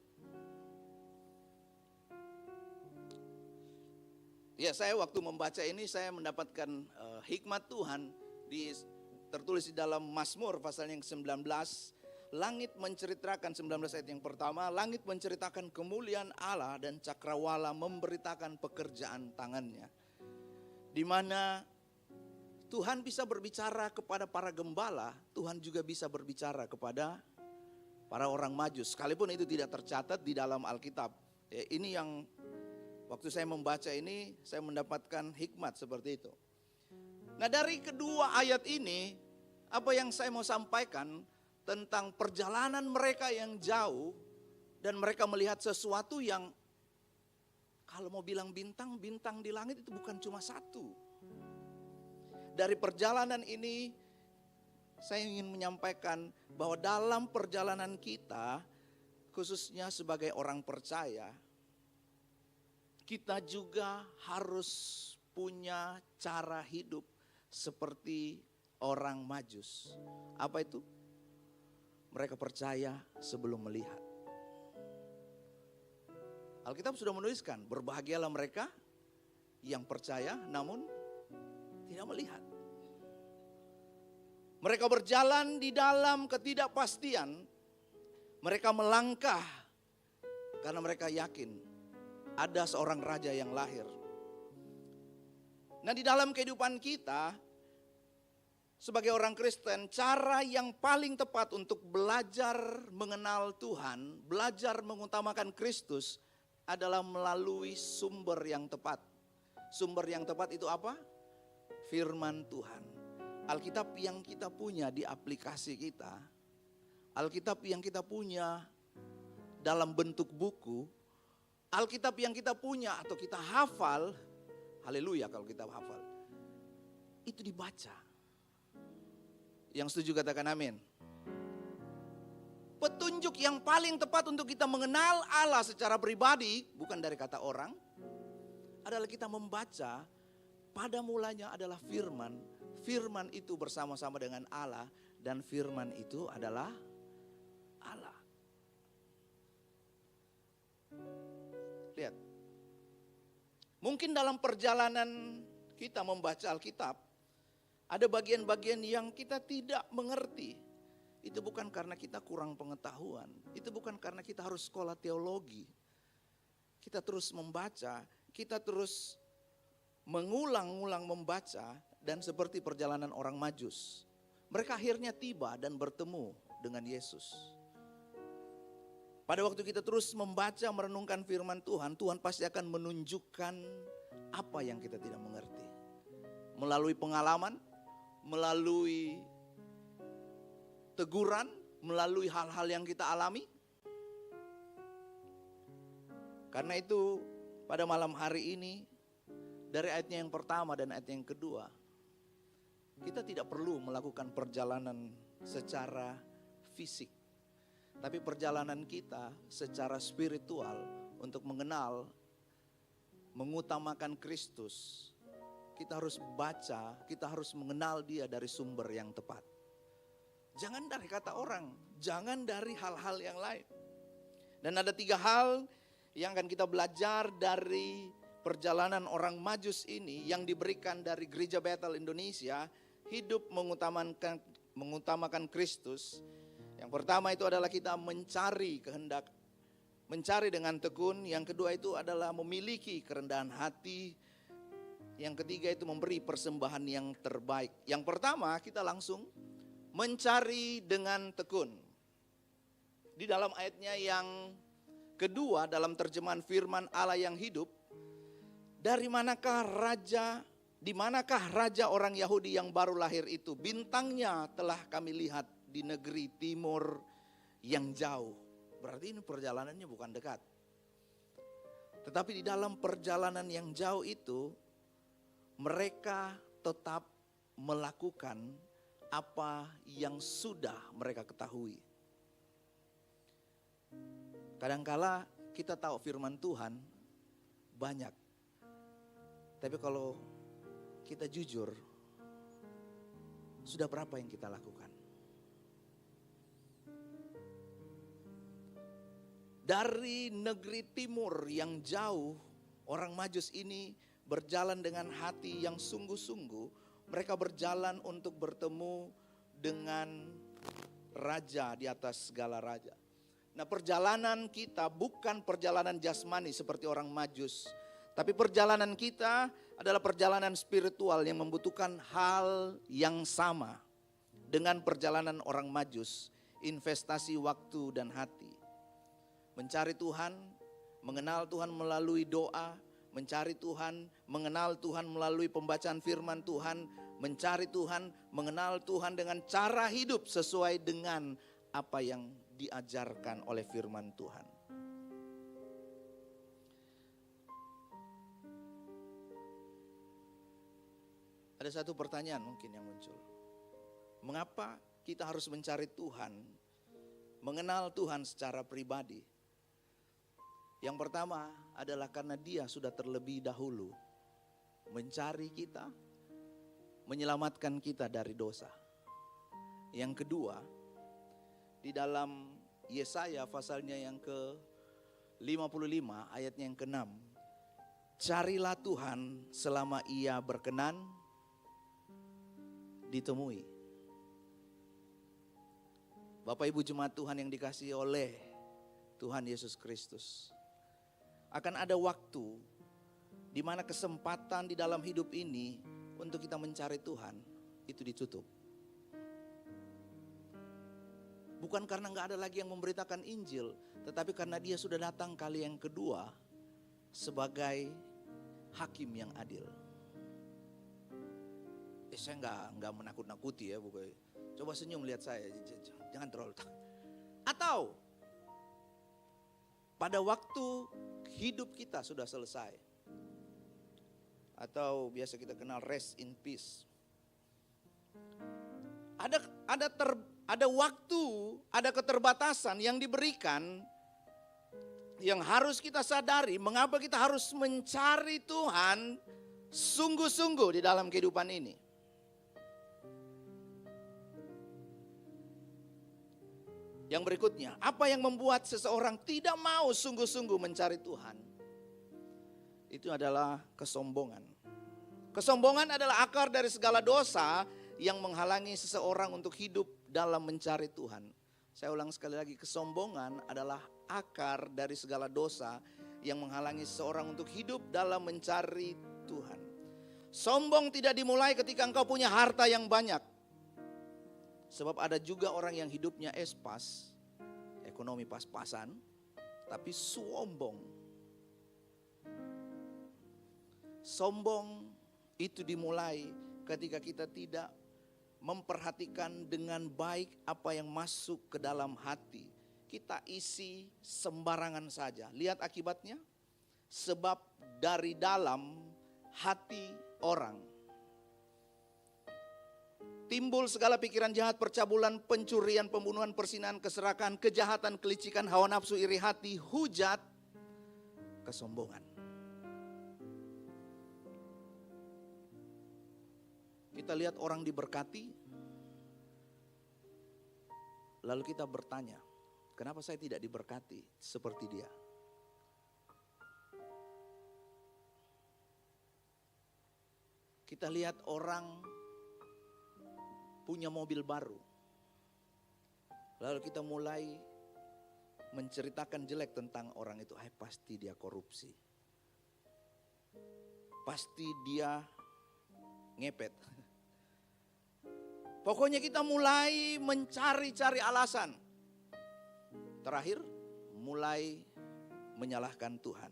Ya, saya waktu membaca ini saya mendapatkan hikmat Tuhan di tertulis di dalam Mazmur pasal yang ke-19, langit menceritakan 19 ayat yang pertama, langit menceritakan kemuliaan Allah dan cakrawala memberitakan pekerjaan tangannya. Di mana Tuhan bisa berbicara kepada para gembala, Tuhan juga bisa berbicara kepada para orang Majus. Sekalipun itu tidak tercatat di dalam Alkitab. Ini yang waktu saya membaca ini, saya mendapatkan hikmat seperti itu. Nah, dari kedua ayat ini, apa yang saya mau sampaikan tentang perjalanan mereka yang jauh dan mereka melihat sesuatu yang kalau mau bilang bintang di langit itu bukan cuma satu. Dari perjalanan ini saya ingin menyampaikan bahwa dalam perjalanan kita, khususnya sebagai orang percaya, kita juga harus punya cara hidup seperti orang Majus. Apa itu? Mereka percaya sebelum melihat. Alkitab sudah menuliskan, berbahagialah mereka yang percaya namun tidak melihat. Mereka berjalan di dalam ketidakpastian. Mereka melangkah karena mereka yakin ada seorang raja yang lahir. Nah, di dalam kehidupan kita sebagai orang Kristen, cara yang paling tepat untuk belajar mengenal Tuhan, belajar mengutamakan Kristus adalah melalui sumber yang tepat. Sumber yang tepat itu apa? Firman Tuhan. Alkitab yang kita punya di aplikasi kita, Alkitab yang kita punya dalam bentuk buku, Alkitab yang kita punya atau kita hafal, haleluya kalau kita hafal, itu dibaca. Yang setuju katakan amin. Petunjuk yang paling tepat untuk kita mengenal Allah secara pribadi, bukan dari kata orang, adalah kita membaca. Pada mulanya adalah firman. Firman itu bersama-sama dengan Allah. Dan firman itu adalah Allah. Lihat. Mungkin dalam perjalanan kita membaca Alkitab, ada bagian-bagian yang kita tidak mengerti. Itu bukan karena kita kurang pengetahuan. Itu bukan karena kita harus sekolah teologi. Kita terus membaca, kita terus mengulang-ulang membaca, dan seperti perjalanan orang Majus. Mereka akhirnya tiba dan bertemu dengan Yesus. Pada waktu kita terus membaca, merenungkan firman Tuhan, Tuhan pasti akan menunjukkan apa yang kita tidak mengerti. Melalui pengalaman, melalui teguran, melalui hal-hal yang kita alami. Karena itu pada malam hari ini, dari ayatnya yang pertama dan ayat yang kedua, kita tidak perlu melakukan perjalanan secara fisik. Tapi perjalanan kita secara spiritual untuk mengenal, mengutamakan Kristus. Kita harus baca, kita harus mengenal Dia dari sumber yang tepat. Jangan dari kata orang, jangan dari hal-hal yang lain. Dan ada 3 hal yang akan kita belajar dari perjalanan orang Majus ini yang diberikan dari Gereja Bethel Indonesia, hidup mengutamakan Kristus. Yang pertama itu adalah kita mencari kehendak, mencari dengan tekun. Yang kedua itu adalah memiliki kerendahan hati. Yang ketiga itu memberi persembahan yang terbaik. Yang pertama kita langsung mencari dengan tekun. Di dalam ayatnya yang kedua dalam terjemahan firman Allah yang hidup, dari manakah raja, di manakah raja orang Yahudi yang baru lahir itu? Bintangnya telah kami lihat di negeri timur yang jauh. Berarti ini perjalanannya bukan dekat. Tetapi di dalam perjalanan yang jauh itu, mereka tetap melakukan apa yang sudah mereka ketahui. Kadangkala kita tahu firman Tuhan banyak. Tapi kalau kita jujur, sudah berapa yang kita lakukan? Dari negeri timur yang jauh, orang Majus ini berjalan dengan hati yang sungguh-sungguh. Mereka berjalan untuk bertemu dengan raja di atas segala raja. Nah, perjalanan kita bukan perjalanan jasmani seperti orang Majus, tapi perjalanan kita adalah perjalanan spiritual yang membutuhkan hal yang sama dengan perjalanan orang Majus, investasi waktu dan hati. Mencari Tuhan, mengenal Tuhan melalui doa, mencari Tuhan, mengenal Tuhan melalui pembacaan firman Tuhan, mencari Tuhan, mengenal Tuhan dengan cara hidup sesuai dengan apa yang diajarkan oleh firman Tuhan. Ada satu pertanyaan mungkin yang muncul. Mengapa kita harus mencari Tuhan, mengenal Tuhan secara pribadi? Yang pertama adalah karena Dia sudah terlebih dahulu mencari kita, menyelamatkan kita dari dosa. Yang kedua, di dalam Yesaya pasalnya yang ke-55 ayatnya yang ke-6. Carilah Tuhan selama Ia berkenan ditemui. Bapak Ibu jemaat Tuhan yang dikasihi oleh Tuhan Yesus Kristus. Akan ada waktu di mana kesempatan di dalam hidup ini untuk kita mencari Tuhan itu ditutup. Bukan karena gak ada lagi yang memberitakan Injil, tetapi karena Dia sudah datang kali yang kedua sebagai hakim yang adil. Saya nggak menakut-nakuti ya, bukan. Coba senyum lihat saya, jangan terlalu. Atau pada waktu hidup kita sudah selesai, atau biasa kita kenal rest in peace. Ada waktu, ada keterbatasan yang diberikan, yang harus kita sadari. Mengapa kita harus mencari Tuhan sungguh-sungguh di dalam kehidupan ini? Yang berikutnya, apa yang membuat seseorang tidak mau sungguh-sungguh mencari Tuhan? Itu adalah kesombongan. Kesombongan adalah akar dari segala dosa yang menghalangi seseorang untuk hidup dalam mencari Tuhan. Saya ulang sekali lagi, kesombongan adalah akar dari segala dosa yang menghalangi seseorang untuk hidup dalam mencari Tuhan. Sombong tidak dimulai ketika engkau punya harta yang banyak. Sebab ada juga orang yang hidupnya espas, ekonomi pas-pasan, tapi sombong. Sombong itu dimulai ketika kita tidak memperhatikan dengan baik apa yang masuk ke dalam hati. Kita isi sembarangan saja. Lihat akibatnya. Sebab dari dalam hati orang timbul segala pikiran jahat, percabulan, pencurian, pembunuhan, perzinahan, keserakahan, kejahatan, kelicikan, hawa nafsu, iri hati, hujat, kesombongan. Kita lihat orang diberkati, lalu kita bertanya, kenapa saya tidak diberkati seperti dia? Kita lihat orang punya mobil baru, lalu kita mulai menceritakan jelek tentang orang itu. Pasti dia korupsi, pasti dia ngepet. Pokoknya kita mulai mencari-cari alasan. Terakhir, mulai menyalahkan Tuhan.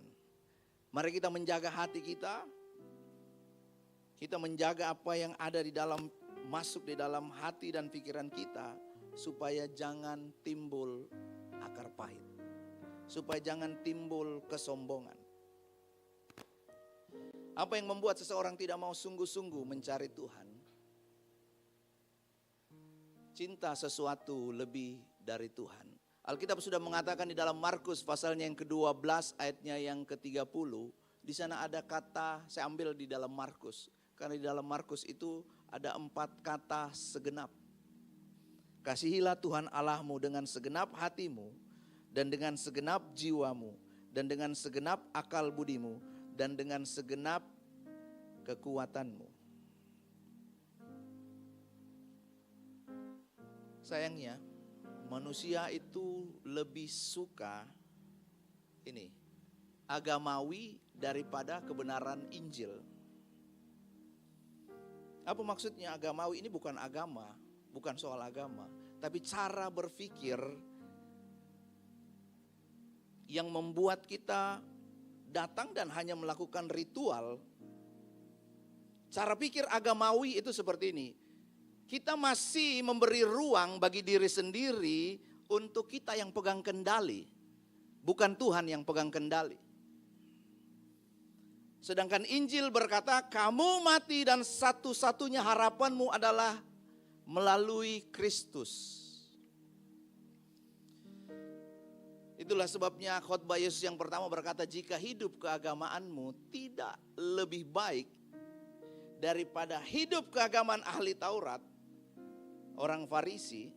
Mari kita menjaga hati kita. Kita menjaga apa yang ada di dalam, masuk di dalam hati dan pikiran kita, supaya jangan timbul akar pahit, supaya jangan timbul kesombongan. Apa yang membuat seseorang tidak mau sungguh-sungguh mencari Tuhan? Cinta sesuatu lebih dari Tuhan. Alkitab sudah mengatakan di dalam Markus pasalnya yang ke-12 ayatnya yang ke-30. Di sana ada kata, saya ambil di dalam Markus. Karena di dalam Markus itu ada 4 kata segenap. Kasihilah Tuhan Allahmu dengan segenap hatimu, dan dengan segenap jiwamu, dan dengan segenap akal budimu, dan dengan segenap kekuatanmu. Sayangnya manusia itu lebih suka ini agamawi daripada kebenaran Injil. Apa maksudnya agamawi? Ini bukan agama, bukan soal agama, tapi cara berpikir yang membuat kita datang dan hanya melakukan ritual. Cara pikir agamawi itu seperti ini. Kita masih memberi ruang bagi diri sendiri untuk kita yang pegang kendali, bukan Tuhan yang pegang kendali. Sedangkan Injil berkata, kamu mati dan satu-satunya harapanmu adalah melalui Kristus. Itulah sebabnya khotbah Yesus yang pertama berkata, jika hidup keagamaanmu tidak lebih baik daripada hidup keagamaan ahli Taurat, orang Farisi,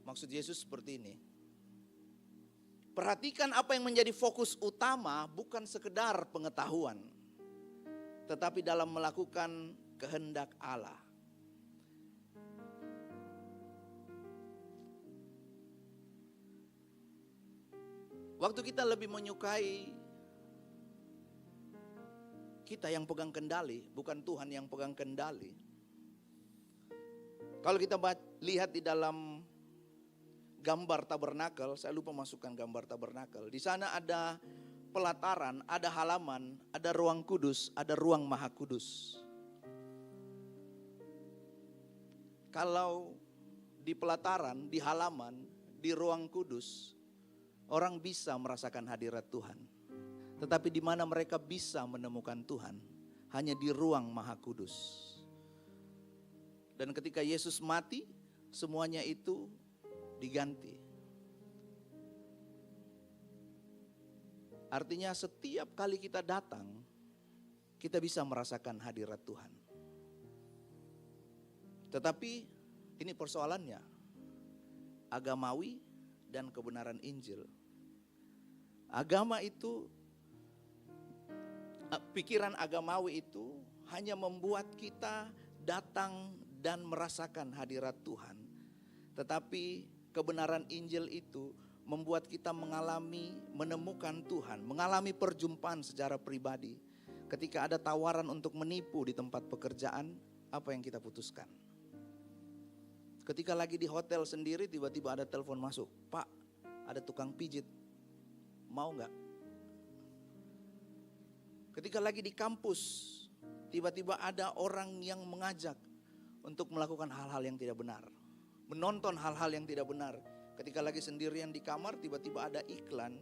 maksud Yesus seperti ini. Perhatikan apa yang menjadi fokus utama, bukan sekedar pengetahuan, tetapi dalam melakukan kehendak Allah. Waktu kita lebih menyukai kita yang pegang kendali, bukan Tuhan yang pegang kendali. Kalau kita lihat di dalam gambar tabernakel, saya lupa masukkan gambar tabernakel. Di sana ada pelataran, ada halaman, ada ruang kudus, ada ruang maha kudus. Kalau di pelataran, di halaman, di ruang kudus, orang bisa merasakan hadirat Tuhan. Tetapi di mana mereka bisa menemukan Tuhan? Hanya di ruang maha kudus. Dan ketika Yesus mati, semuanya itu diganti. Artinya setiap kali kita datang, kita bisa merasakan hadirat Tuhan. Tetapi ini persoalannya, agamawi dan kebenaran Injil. Agama itu, pikiran agamawi itu hanya membuat kita datang dan merasakan hadirat Tuhan. Tetapi kebenaran Injil itu membuat kita mengalami, menemukan Tuhan, mengalami perjumpaan secara pribadi. Ketika ada tawaran untuk menipu di tempat pekerjaan, apa yang kita putuskan? Ketika lagi di hotel sendiri, tiba-tiba ada telepon masuk, Pak, ada tukang pijit, mau nggak? Ketika lagi di kampus, tiba-tiba ada orang yang mengajak untuk melakukan hal-hal yang tidak benar, menonton hal-hal yang tidak benar. Ketika lagi sendirian di kamar, tiba-tiba ada iklan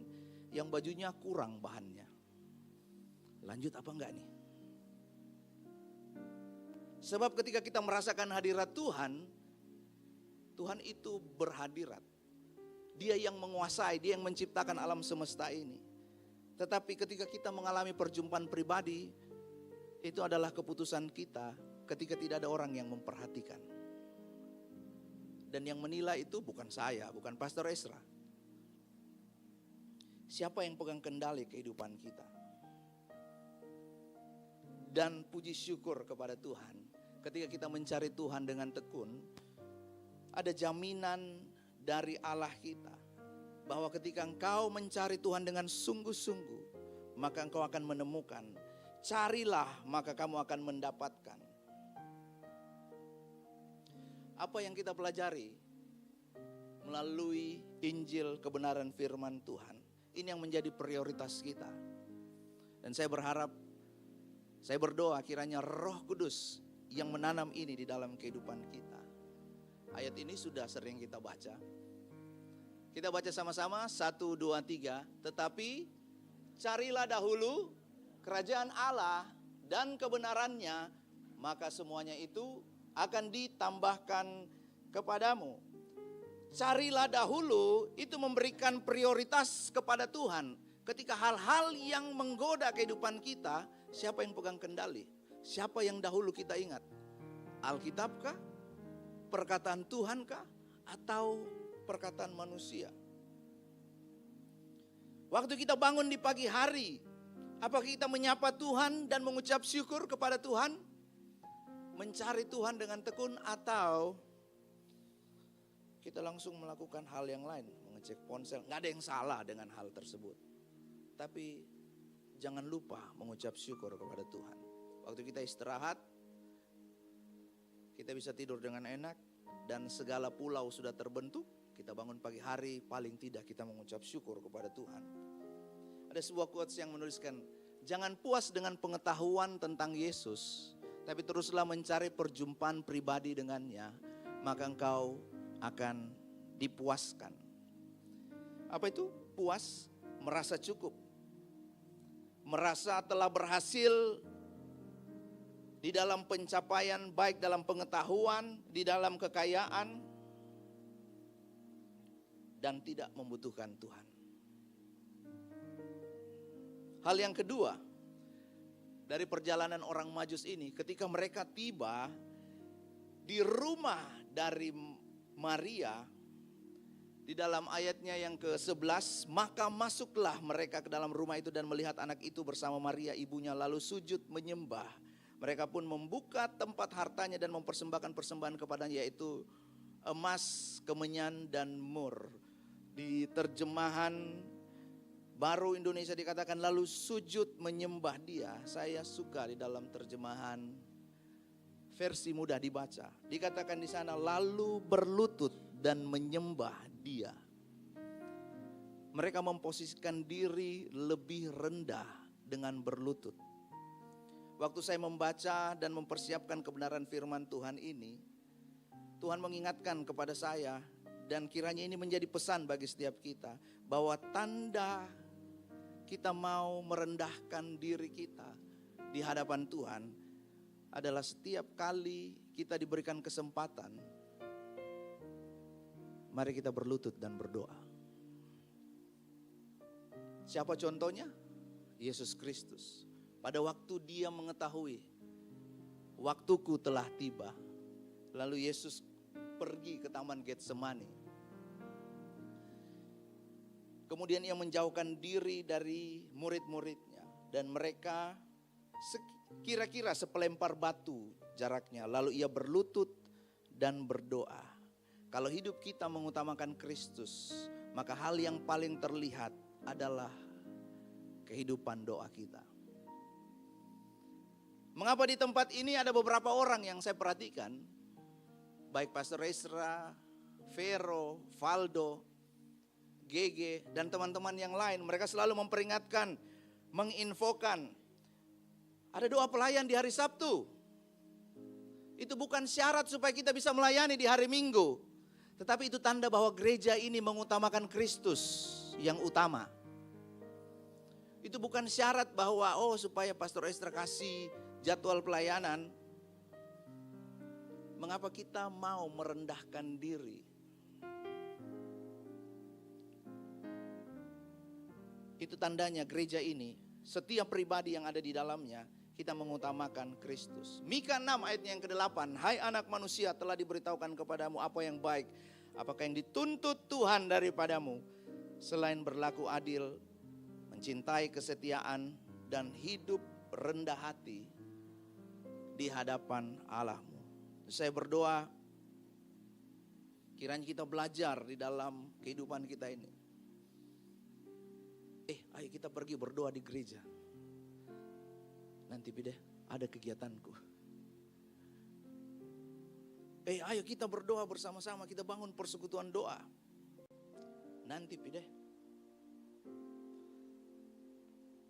yang bajunya kurang bahannya. Lanjut apa enggak nih? Sebab ketika kita merasakan hadirat Tuhan, Tuhan itu berhadirat. Dia yang menguasai, dia yang menciptakan alam semesta ini. Tetapi ketika kita mengalami perjumpaan pribadi, itu adalah keputusan kita ketika tidak ada orang yang memperhatikan. Dan yang menilai itu bukan saya, bukan Pastor Esra. Siapa yang pegang kendali kehidupan kita? Dan puji syukur kepada Tuhan, ketika kita mencari Tuhan dengan tekun, ada jaminan dari Allah kita, bahwa ketika engkau mencari Tuhan dengan sungguh-sungguh, maka engkau akan menemukan. Carilah, maka kamu akan mendapatkan. Apa yang kita pelajari melalui Injil kebenaran firman Tuhan, ini yang menjadi prioritas kita. Dan saya berharap, saya berdoa kiranya Roh Kudus yang menanam ini di dalam kehidupan kita. Ayat ini sudah sering kita baca. Kita baca sama-sama, 1, 2, 3. Tetapi carilah dahulu kerajaan Allah dan kebenarannya, maka semuanya itu akan ditambahkan kepadamu. Carilah dahulu itu memberikan prioritas kepada Tuhan. Ketika hal-hal yang menggoda kehidupan kita, siapa yang pegang kendali? Siapa yang dahulu kita ingat? Alkitabkah? Perkataan Tuhankah? Atau perkataan manusia? Waktu kita bangun di pagi hari, apakah kita menyapa Tuhan dan mengucap syukur kepada Tuhan? Mencari Tuhan dengan tekun, atau kita langsung melakukan hal yang lain, mengecek ponsel. Nggak ada yang salah dengan hal tersebut. Tapi jangan lupa mengucap syukur kepada Tuhan. Waktu kita istirahat, kita bisa tidur dengan enak dan segala pulau sudah terbentuk. Kita bangun pagi hari, paling tidak kita mengucap syukur kepada Tuhan. Ada sebuah quotes yang menuliskan, jangan puas dengan pengetahuan tentang Yesus, tapi teruslah mencari perjumpaan pribadi dengannya, maka engkau akan dipuaskan. Apa itu? Puas, merasa cukup. Merasa telah berhasil di dalam pencapaian, baik dalam pengetahuan, di dalam kekayaan, dan tidak membutuhkan Tuhan. Hal yang kedua, dari perjalanan orang Majus ini, ketika mereka tiba di rumah dari Maria, di dalam ayatnya yang ke-11, maka masuklah mereka ke dalam rumah itu dan melihat anak itu bersama Maria ibunya, lalu sujud menyembah. Mereka pun membuka tempat hartanya dan mempersembahkan persembahan kepadanya, yaitu emas, kemenyan, dan mur. Di terjemahan baru Indonesia dikatakan lalu sujud menyembah dia. Saya suka di dalam terjemahan versi mudah dibaca. Dikatakan di sana lalu berlutut dan menyembah dia. Mereka memposisikan diri lebih rendah dengan berlutut. Waktu saya membaca dan mempersiapkan kebenaran firman Tuhan ini, Tuhan mengingatkan kepada saya, dan kiranya ini menjadi pesan bagi setiap kita, bahwa tanda kita mau merendahkan diri kita di hadapan Tuhan adalah setiap kali kita diberikan kesempatan, mari kita berlutut dan berdoa. Siapa contohnya? Yesus Kristus. Pada waktu dia mengetahui waktuku telah tiba, lalu Yesus pergi ke Taman Getsemani. Kemudian ia menjauhkan diri dari murid-muridnya, dan mereka kira-kira sepelempar batu jaraknya. Lalu ia berlutut dan berdoa. Kalau hidup kita mengutamakan Kristus, maka hal yang paling terlihat adalah kehidupan doa kita. Mengapa di tempat ini ada beberapa orang yang saya perhatikan, baik Pastor Ezra, Vero, Valdo, Gege, dan teman-teman yang lain, mereka selalu memperingatkan, menginfokan, ada doa pelayan di hari Sabtu. Itu bukan syarat supaya kita bisa melayani di hari Minggu, tetapi itu tanda bahwa gereja ini mengutamakan Kristus yang utama. Itu bukan syarat bahwa supaya Pastor Ezra kasih jadwal pelayanan. Mengapa kita mau merendahkan diri? Itu tandanya gereja ini, setiap pribadi yang ada di dalamnya, kita mengutamakan Kristus. Mika 6 ayatnya yang ke-8, hai anak manusia, telah diberitahukan kepadamu apa yang baik, apakah yang dituntut Tuhan daripadamu, selain berlaku adil, mencintai kesetiaan, dan hidup rendah hati di hadapan Allahmu. Saya berdoa, kiranya kita belajar di dalam kehidupan kita ini. Ayo kita pergi berdoa di gereja. Nanti Pide, ada kegiatanku. Ayo kita berdoa bersama-sama, kita bangun persekutuan doa. Nanti Pide.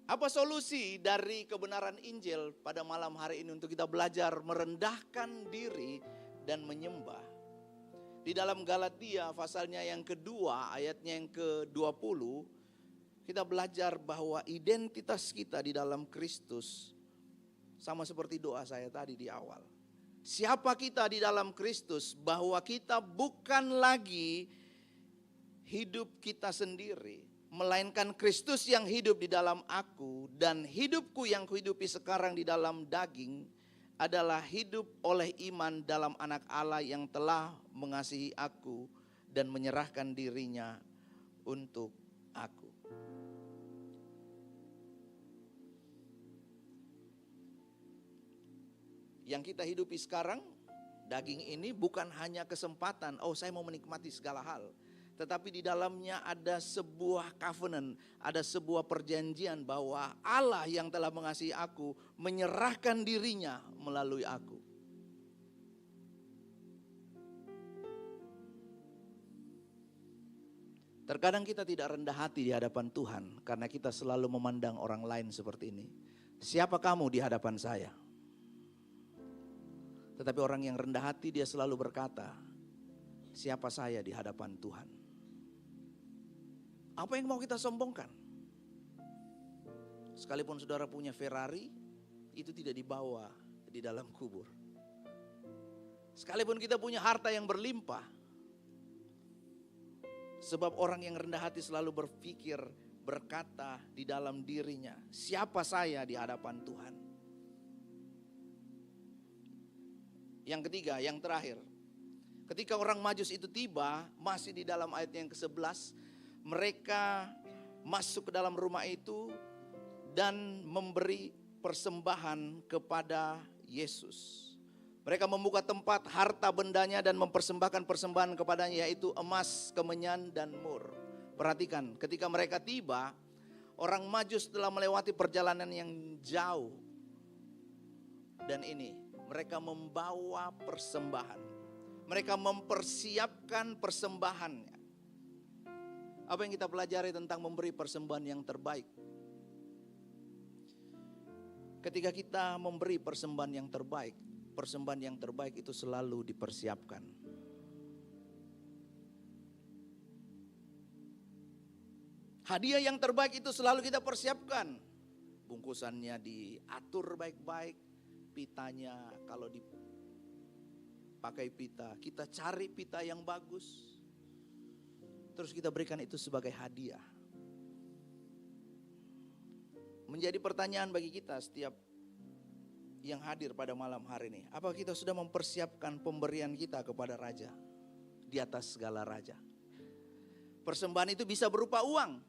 Apa solusi dari kebenaran Injil pada malam hari ini untuk kita belajar merendahkan diri dan menyembah? Di dalam Galatia pasalnya yang kedua, ayatnya yang ke-20, kita belajar bahwa identitas kita di dalam Kristus sama seperti doa saya tadi di awal. Siapa kita di dalam Kristus? Bahwa kita bukan lagi hidup kita sendiri, melainkan Kristus yang hidup di dalam aku, dan hidupku yang kuhidupi sekarang di dalam daging adalah hidup oleh iman dalam Anak Allah yang telah mengasihi aku dan menyerahkan dirinya untuk aku. Yang kita hidupi sekarang Daging ini bukan hanya kesempatan, oh saya mau menikmati segala hal. Tetapi di dalamnya ada sebuah covenant, ada sebuah perjanjian bahwa Allah yang telah mengasihi aku menyerahkan dirinya melalui aku. Terkadang kita tidak rendah hati di hadapan Tuhan karena kita selalu memandang orang lain seperti ini. Siapa kamu di hadapan saya? Tetapi orang yang rendah hati dia selalu berkata, siapa saya di hadapan Tuhan? Apa yang mau kita sombongkan? Sekalipun saudara punya Ferrari, itu tidak dibawa di dalam kubur. Sekalipun kita punya harta yang berlimpah, sebab orang yang rendah hati selalu berpikir, berkata di dalam dirinya, siapa saya di hadapan Tuhan? Yang ketiga, yang terakhir. Ketika orang Majus itu tiba, masih di dalam ayat yang ke-11, mereka masuk ke dalam rumah itu dan memberi persembahan kepada Yesus. Mereka membuka tempat harta bendanya dan mempersembahkan persembahan kepadanya, yaitu emas, kemenyan, dan mur. Perhatikan, ketika mereka tiba, orang Majus telah melewati perjalanan yang jauh. Dan ini, mereka membawa persembahan. Mereka mempersiapkan persembahannya. Apa yang kita pelajari tentang memberi persembahan yang terbaik? Ketika kita memberi persembahan yang terbaik itu selalu dipersiapkan. Hadiah yang terbaik itu selalu kita persiapkan. Bungkusannya diatur baik-baik, pitanya kalau dipakai pita, kita cari pita yang bagus. Terus kita berikan itu sebagai hadiah. Menjadi pertanyaan bagi kita setiap yang hadir pada malam hari ini. Apakah kita sudah mempersiapkan pemberian kita kepada Raja di atas segala raja? Persembahan itu bisa berupa uang.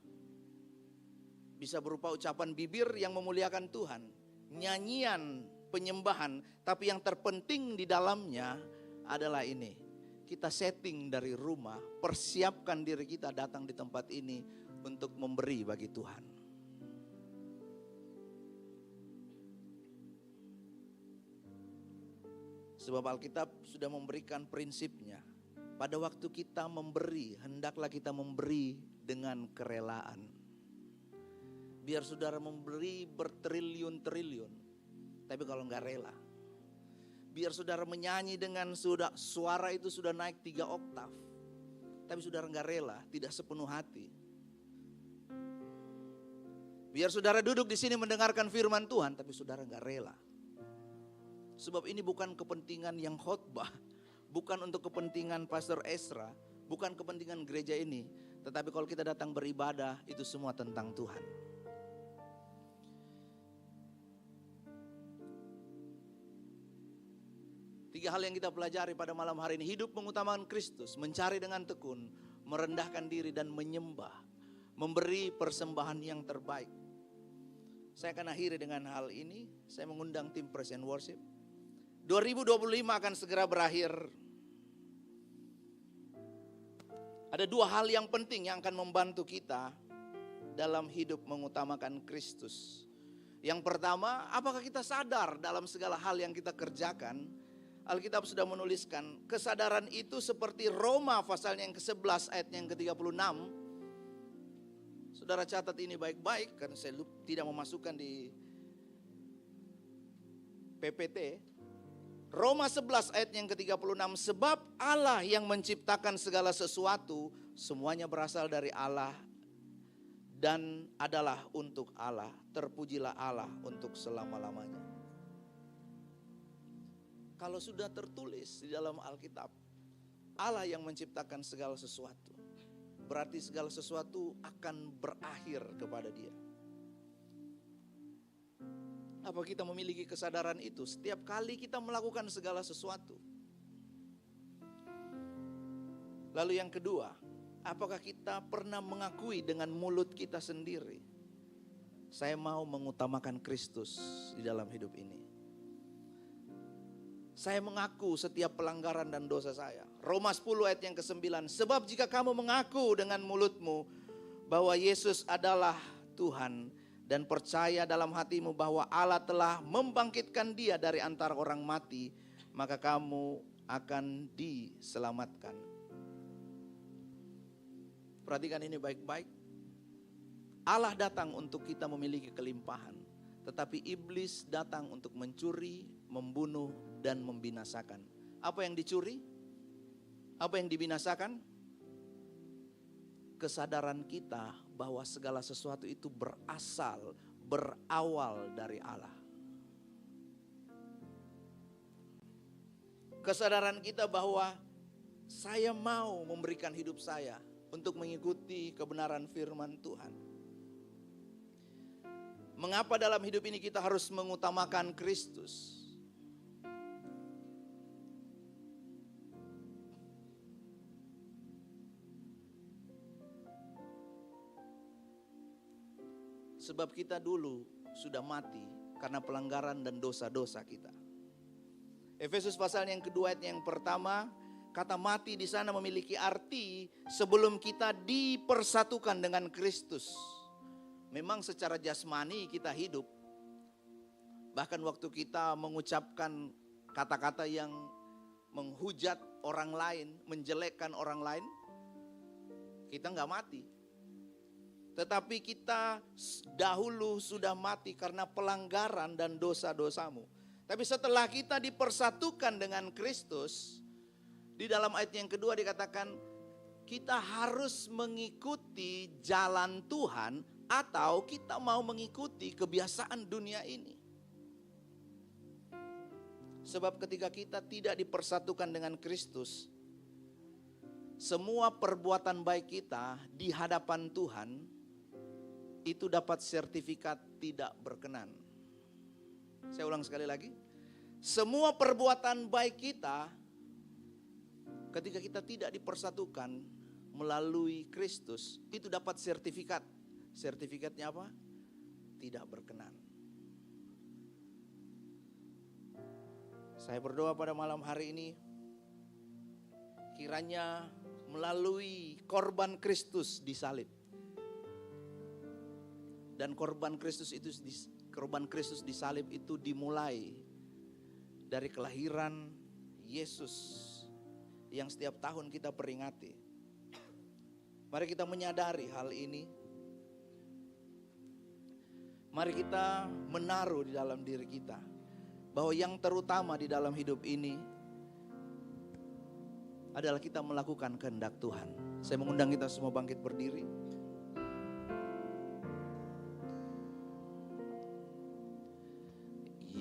Bisa berupa ucapan bibir yang memuliakan Tuhan. Nyanyian, penyembahan. Tapi yang terpenting di dalamnya adalah ini. Kita setting dari rumah, persiapkan diri kita datang di tempat ini untuk memberi bagi Tuhan. Sebab Alkitab sudah memberikan prinsipnya. Pada waktu kita memberi, hendaklah kita memberi dengan kerelaan. Biar saudara memberi bertriliun-triliun, tapi kalau enggak rela. Biar saudara menyanyi dengan suara itu sudah naik 3 oktav, tapi saudara enggak rela, tidak sepenuh hati. Biar saudara duduk di sini mendengarkan firman Tuhan, tapi saudara enggak rela. Sebab ini bukan kepentingan yang khotbah, bukan untuk kepentingan Pastor Ezra, bukan kepentingan gereja ini. Tetapi kalau kita datang beribadah, itu semua tentang Tuhan. Tiga hal yang kita pelajari pada malam hari ini. Hidup mengutamakan Kristus, mencari dengan tekun, merendahkan diri dan menyembah. Memberi persembahan yang terbaik. Saya akan akhiri dengan hal ini. Saya mengundang tim Praise and Worship. 2025 akan segera berakhir. Ada 2 hal yang penting yang akan membantu kita dalam hidup mengutamakan Kristus. Yang pertama, apakah kita sadar dalam segala hal yang kita kerjakan? Alkitab sudah menuliskan, kesadaran itu seperti Roma pasalnya yang ke-11 ayat yang ke-36. Saudara catat ini baik-baik, karena saya tidak memasukkan di PPT. Roma 11 ayat yang ke-36, sebab Allah yang menciptakan segala sesuatu, semuanya berasal dari Allah dan adalah untuk Allah. Terpujilah Allah untuk selama-lamanya. Kalau sudah tertulis di dalam Alkitab, Allah yang menciptakan segala sesuatu, berarti segala sesuatu akan berakhir kepada Dia. Apa kita memiliki kesadaran itu setiap kali kita melakukan segala sesuatu? Lalu yang kedua, apakah kita pernah mengakui dengan mulut kita sendiri, saya mau mengutamakan Kristus di dalam hidup ini. Saya mengaku setiap pelanggaran dan dosa saya. Roma 10 ayat yang ke-9. Sebab jika kamu mengaku dengan mulutmu bahwa Yesus adalah Tuhan dan percaya dalam hatimu bahwa Allah telah membangkitkan dia dari antara orang mati, maka kamu akan diselamatkan. Perhatikan ini baik-baik. Allah datang untuk kita memiliki kelimpahan, tetapi iblis datang untuk mencuri, membunuh, dan membinasakan. Apa yang dicuri? Apa yang dibinasakan? Kesadaran kita bahwa segala sesuatu itu berawal dari Allah. Kesadaran kita bahwa saya mau memberikan hidup saya untuk mengikuti kebenaran firman Tuhan. Mengapa dalam hidup ini kita harus mengutamakan Kristus? Sebab kita dulu sudah mati karena pelanggaran dan dosa-dosa kita. Efesus pasal yang kedua ayat yang pertama, kata mati di sana memiliki arti sebelum kita dipersatukan dengan Kristus. Memang secara jasmani kita hidup. Bahkan waktu kita mengucapkan kata-kata yang menghujat orang lain, menjelekkan orang lain, kita nggak mati. Tetapi kita dahulu sudah mati karena pelanggaran dan dosa-dosamu. Tapi setelah kita dipersatukan dengan Kristus, di dalam ayat yang kedua dikatakan kita harus mengikuti jalan Tuhan atau kita mau mengikuti kebiasaan dunia ini. Sebab ketika kita tidak dipersatukan dengan Kristus, semua perbuatan baik kita di hadapan Tuhan itu dapat sertifikat tidak berkenan. Saya ulang sekali lagi. Semua perbuatan baik kita ketika kita tidak dipersatukan melalui Kristus itu dapat sertifikat. Sertifikatnya apa? Tidak berkenan. Saya berdoa pada malam hari ini, kiranya melalui korban Kristus disalib. Dan korban Kristus disalib itu dimulai dari kelahiran Yesus yang setiap tahun kita peringati. Mari kita menyadari hal ini. Mari kita menaruh di dalam diri kita bahwa yang terutama di dalam hidup ini adalah kita melakukan kehendak Tuhan. Saya mengundang kita semua bangkit berdiri.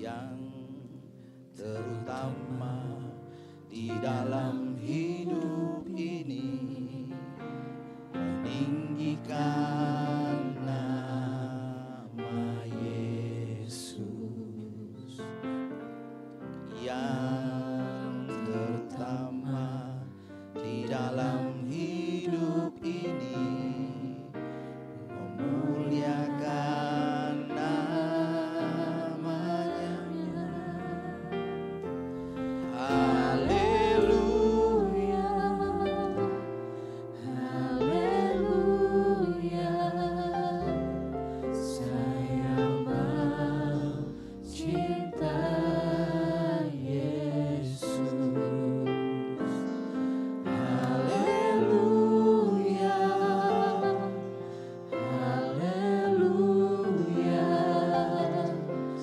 Yang terutama di dalam hidup ini meninggikan nama Yesus. Yang terutama di dalam hidup ini memuliakan namanya. Haleluya, haleluya, saya mau cinta Yesus. Haleluya, haleluya,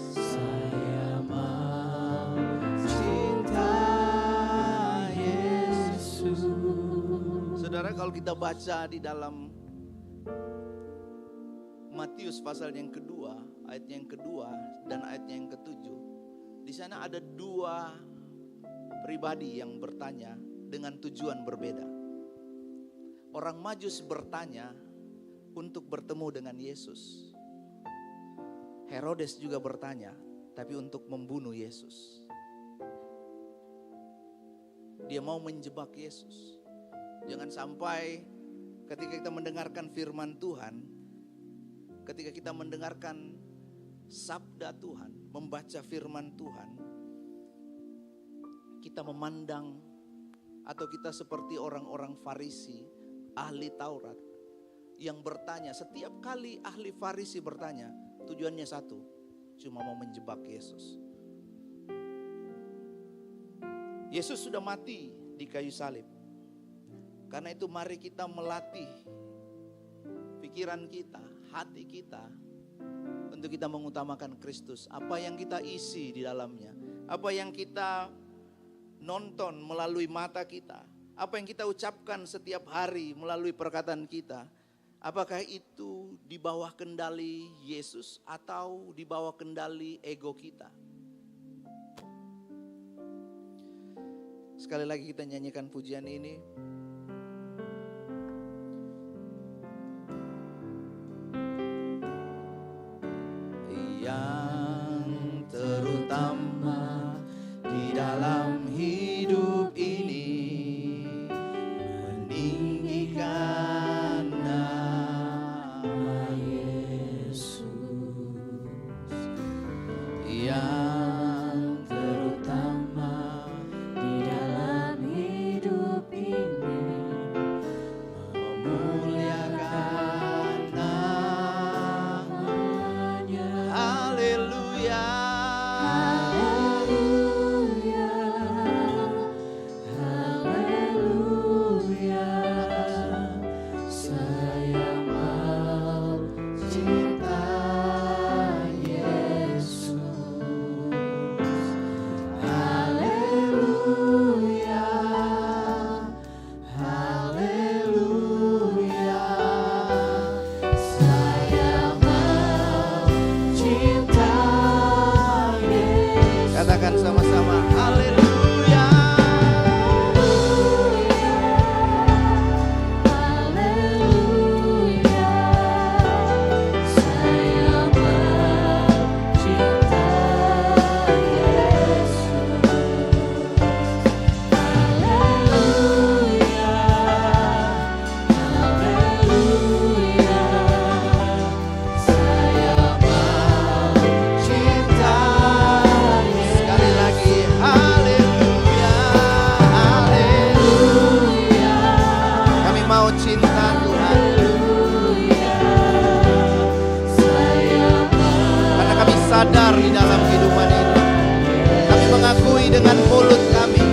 saya mau cinta Yesus. Saudara, kalau kita baca di dalam Matius pasal yang kedua, ayat yang kedua dan ayat yang ketujuh, di sana ada dua pribadi yang bertanya dengan tujuan berbeda. Orang Majus bertanya untuk bertemu dengan Yesus. Herodes juga bertanya, tapi untuk membunuh Yesus. Dia mau menjebak Yesus. Jangan sampai ketika kita mendengarkan firman Tuhan, ketika kita mendengarkan sabda Tuhan, membaca firman Tuhan, kita memandang atau kita seperti orang-orang Farisi, ahli Taurat yang bertanya, setiap kali ahli Farisi bertanya, tujuannya satu, cuma mau menjebak Yesus. Yesus sudah mati di kayu salib. Karena itu mari kita melatih pikiran kita, hati kita untuk kita mengutamakan Kristus. Apa yang kita isi di dalamnya, apa yang kita nonton melalui mata kita, apa yang kita ucapkan setiap hari melalui perkataan kita, apakah itu di bawah kendali Yesus atau di bawah kendali ego kita? Sekali lagi kita nyanyikan pujian ini. Yang terutama di dalam hidup ini, meninggikan nama Yesus. Yang terutama di dalam hidup ini, memuliakan namanya. Haleluya. Haleluya. Haleluya. Saya mau cinta Yesus. Haleluya. Haleluya. Saya mau cinta Yesus. Katakan sama-sama, haleluya. Haleluya. Saya mau cinta Yesus. Haleluya. Haleluya. Saya mau cinta Yesus. Sekali lagi, haleluya. Haleluya. Kami mau cinta Tuhan. Karena kami sadar di dalam kehidupan ini, kami mengakui dengan mulut kami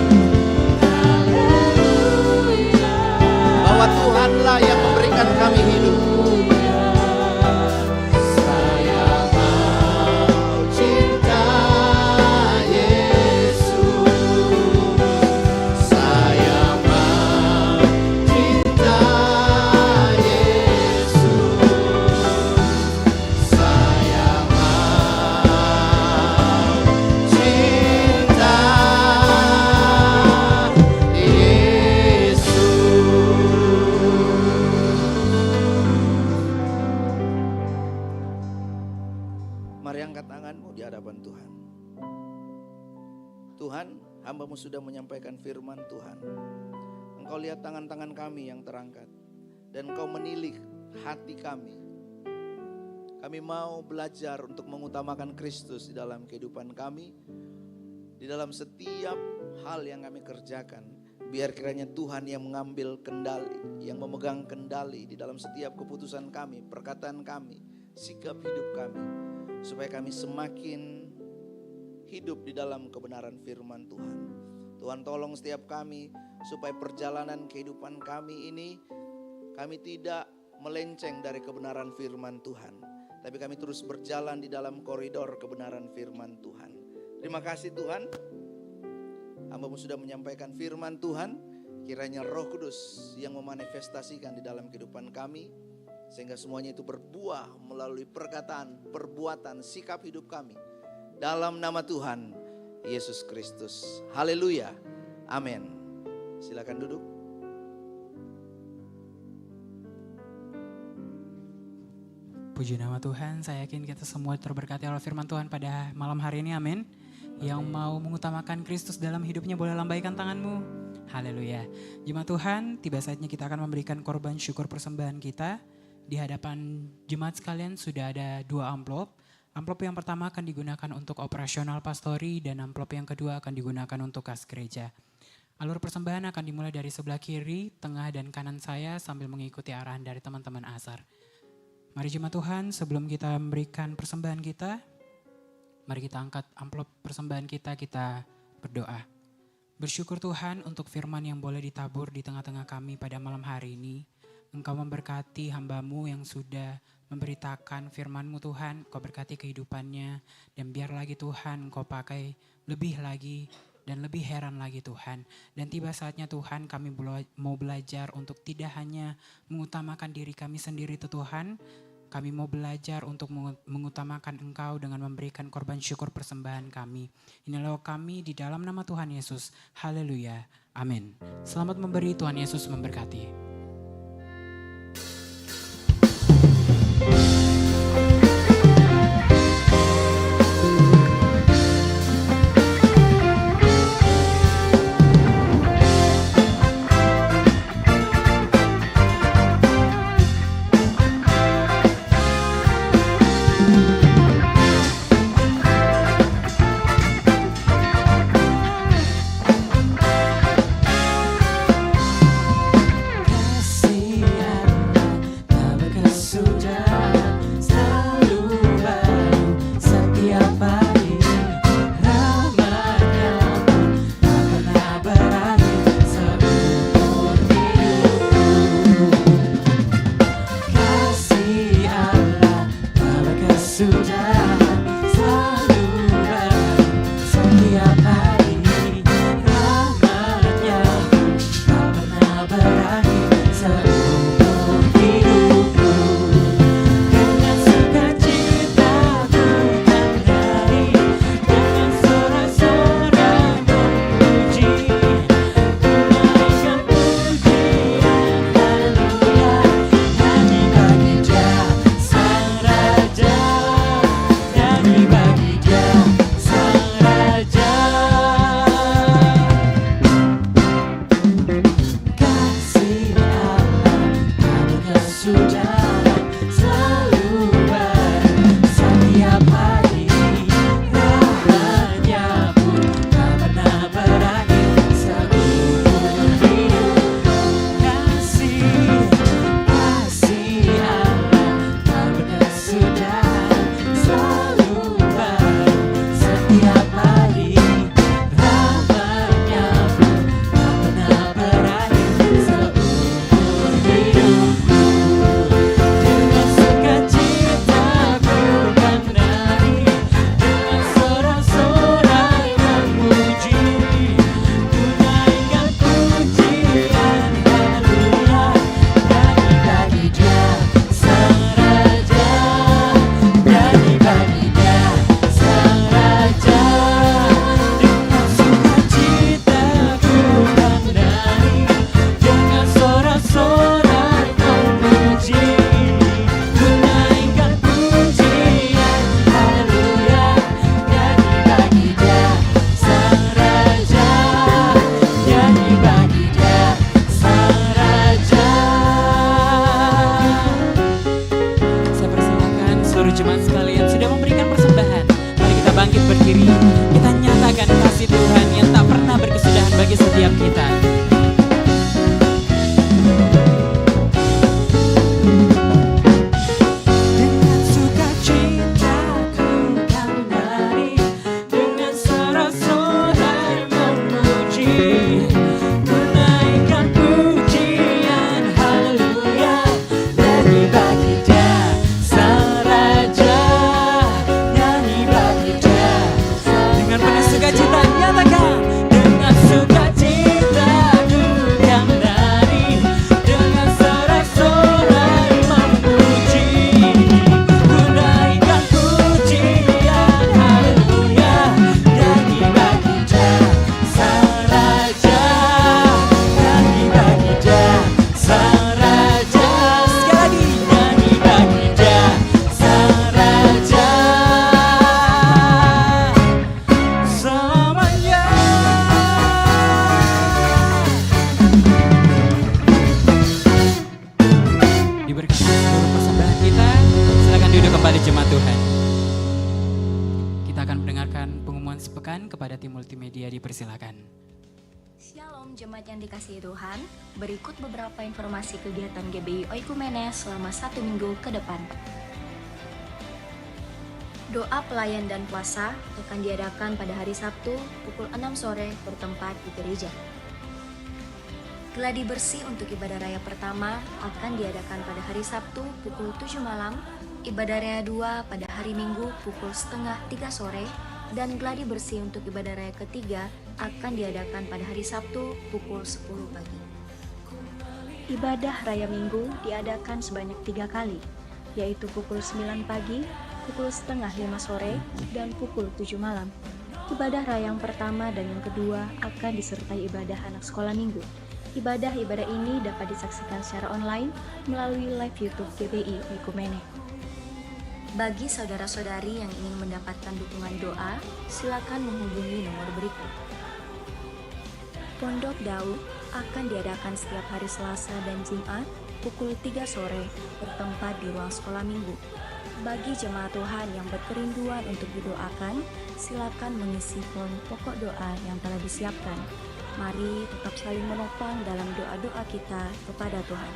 bahwa Tuhanlah yang memberikan kami hidup. Saya mau cinta Yesus. Saya mau cinta Yesus. Saya mau cinta Yesus. Mari angkat tanganmu di hadapan Tuhan. Tuhan, hamba-Mu sudah menyampaikan firman Tuhan. Engkau lihat tangan-tangan kami yang terangkat, dan Engkau menilik hati kami. Kami mau belajar untuk mengutamakan Kristus di dalam kehidupan kami, di dalam setiap hal yang kami kerjakan. Biar kiranya Tuhan yang mengambil kendali, yang memegang kendali di dalam setiap keputusan kami, perkataan kami, sikap hidup kami, supaya kami semakin hidup di dalam kebenaran firman Tuhan. Tuhan tolong setiap kami supaya perjalanan kehidupan kami ini, kami tidak melenceng dari kebenaran firman Tuhan, tapi kami terus berjalan di dalam koridor kebenaran firman Tuhan. Terima kasih Tuhan, hamba-Mu sudah menyampaikan firman Tuhan. Kiranya Roh Kudus yang memanifestasikan di dalam kehidupan kami, sehingga semuanya itu berbuah melalui perkataan, perbuatan, sikap hidup kami. Dalam nama Tuhan Yesus Kristus. Haleluya. Amin. Silakan duduk. Puji nama Tuhan, saya yakin kita semua terberkati oleh firman Tuhan pada malam hari ini, amin. Yang mau mengutamakan Kristus dalam hidupnya boleh lambaikan tanganmu. Haleluya. Jemaat Tuhan, tiba saatnya kita akan memberikan korban syukur persembahan kita. Di hadapan jemaat sekalian sudah ada 2 amplop. Amplop yang pertama akan digunakan untuk operasional pastori dan amplop yang kedua akan digunakan untuk kas gereja. Alur persembahan akan dimulai dari sebelah kiri, tengah, dan kanan saya sambil mengikuti arahan dari teman-teman Azhar. Mari jemaat Tuhan, sebelum kita memberikan persembahan kita, mari kita angkat amplop persembahan kita berdoa. Bersyukur Tuhan untuk firman yang boleh ditabur di tengah-tengah kami pada malam hari ini. Engkau memberkati hamba-Mu yang sudah memberitakan firman-Mu Tuhan, Kau berkati kehidupannya, dan biar lagi Tuhan Kau pakai lebih lagi dan lebih heran lagi Tuhan. Dan tiba saatnya Tuhan kami mau belajar untuk tidak hanya mengutamakan diri kami sendiri Tuhan, kami mau belajar untuk mengutamakan Engkau dengan memberikan korban syukur persembahan kami. Inilah kami di dalam nama Tuhan Yesus. Haleluya. Amin. Selamat memberi, Tuhan Yesus memberkati. Tuhan. Kepada tim multimedia dipersilakan. Shalom jemaat yang dikasihi Tuhan. Berikut beberapa informasi kegiatan GBI Oikumene selama 1 minggu ke depan. Doa pelayan dan puasa akan diadakan pada hari Sabtu pukul 6 sore bertempat di gereja. Gladi bersih untuk ibadah raya pertama akan diadakan pada hari Sabtu pukul 7 malam, ibadah raya 2 pada hari Minggu pukul setengah 3 sore, dan gladi bersih untuk ibadah raya ketiga akan diadakan pada hari Sabtu pukul 10 pagi. Ibadah raya Minggu diadakan sebanyak 3 kali, yaitu pukul 9 pagi, pukul setengah 5 sore, dan pukul 7 malam. Ibadah raya yang pertama dan yang kedua akan disertai ibadah anak sekolah minggu. Ibadah-ibadah ini dapat disaksikan secara online melalui live YouTube GBI Oikumene. Bagi saudara-saudari yang ingin mendapatkan dukungan doa, silakan menghubungi nomor berikut. Pondok Daud akan diadakan setiap hari Selasa dan Jumat pukul 3 sore bertempat di ruang sekolah minggu. Bagi jemaat Tuhan yang berkerinduan untuk didoakan, silakan mengisi form pokok doa yang telah disiapkan. Mari tetap saling menopang dalam doa-doa kita kepada Tuhan.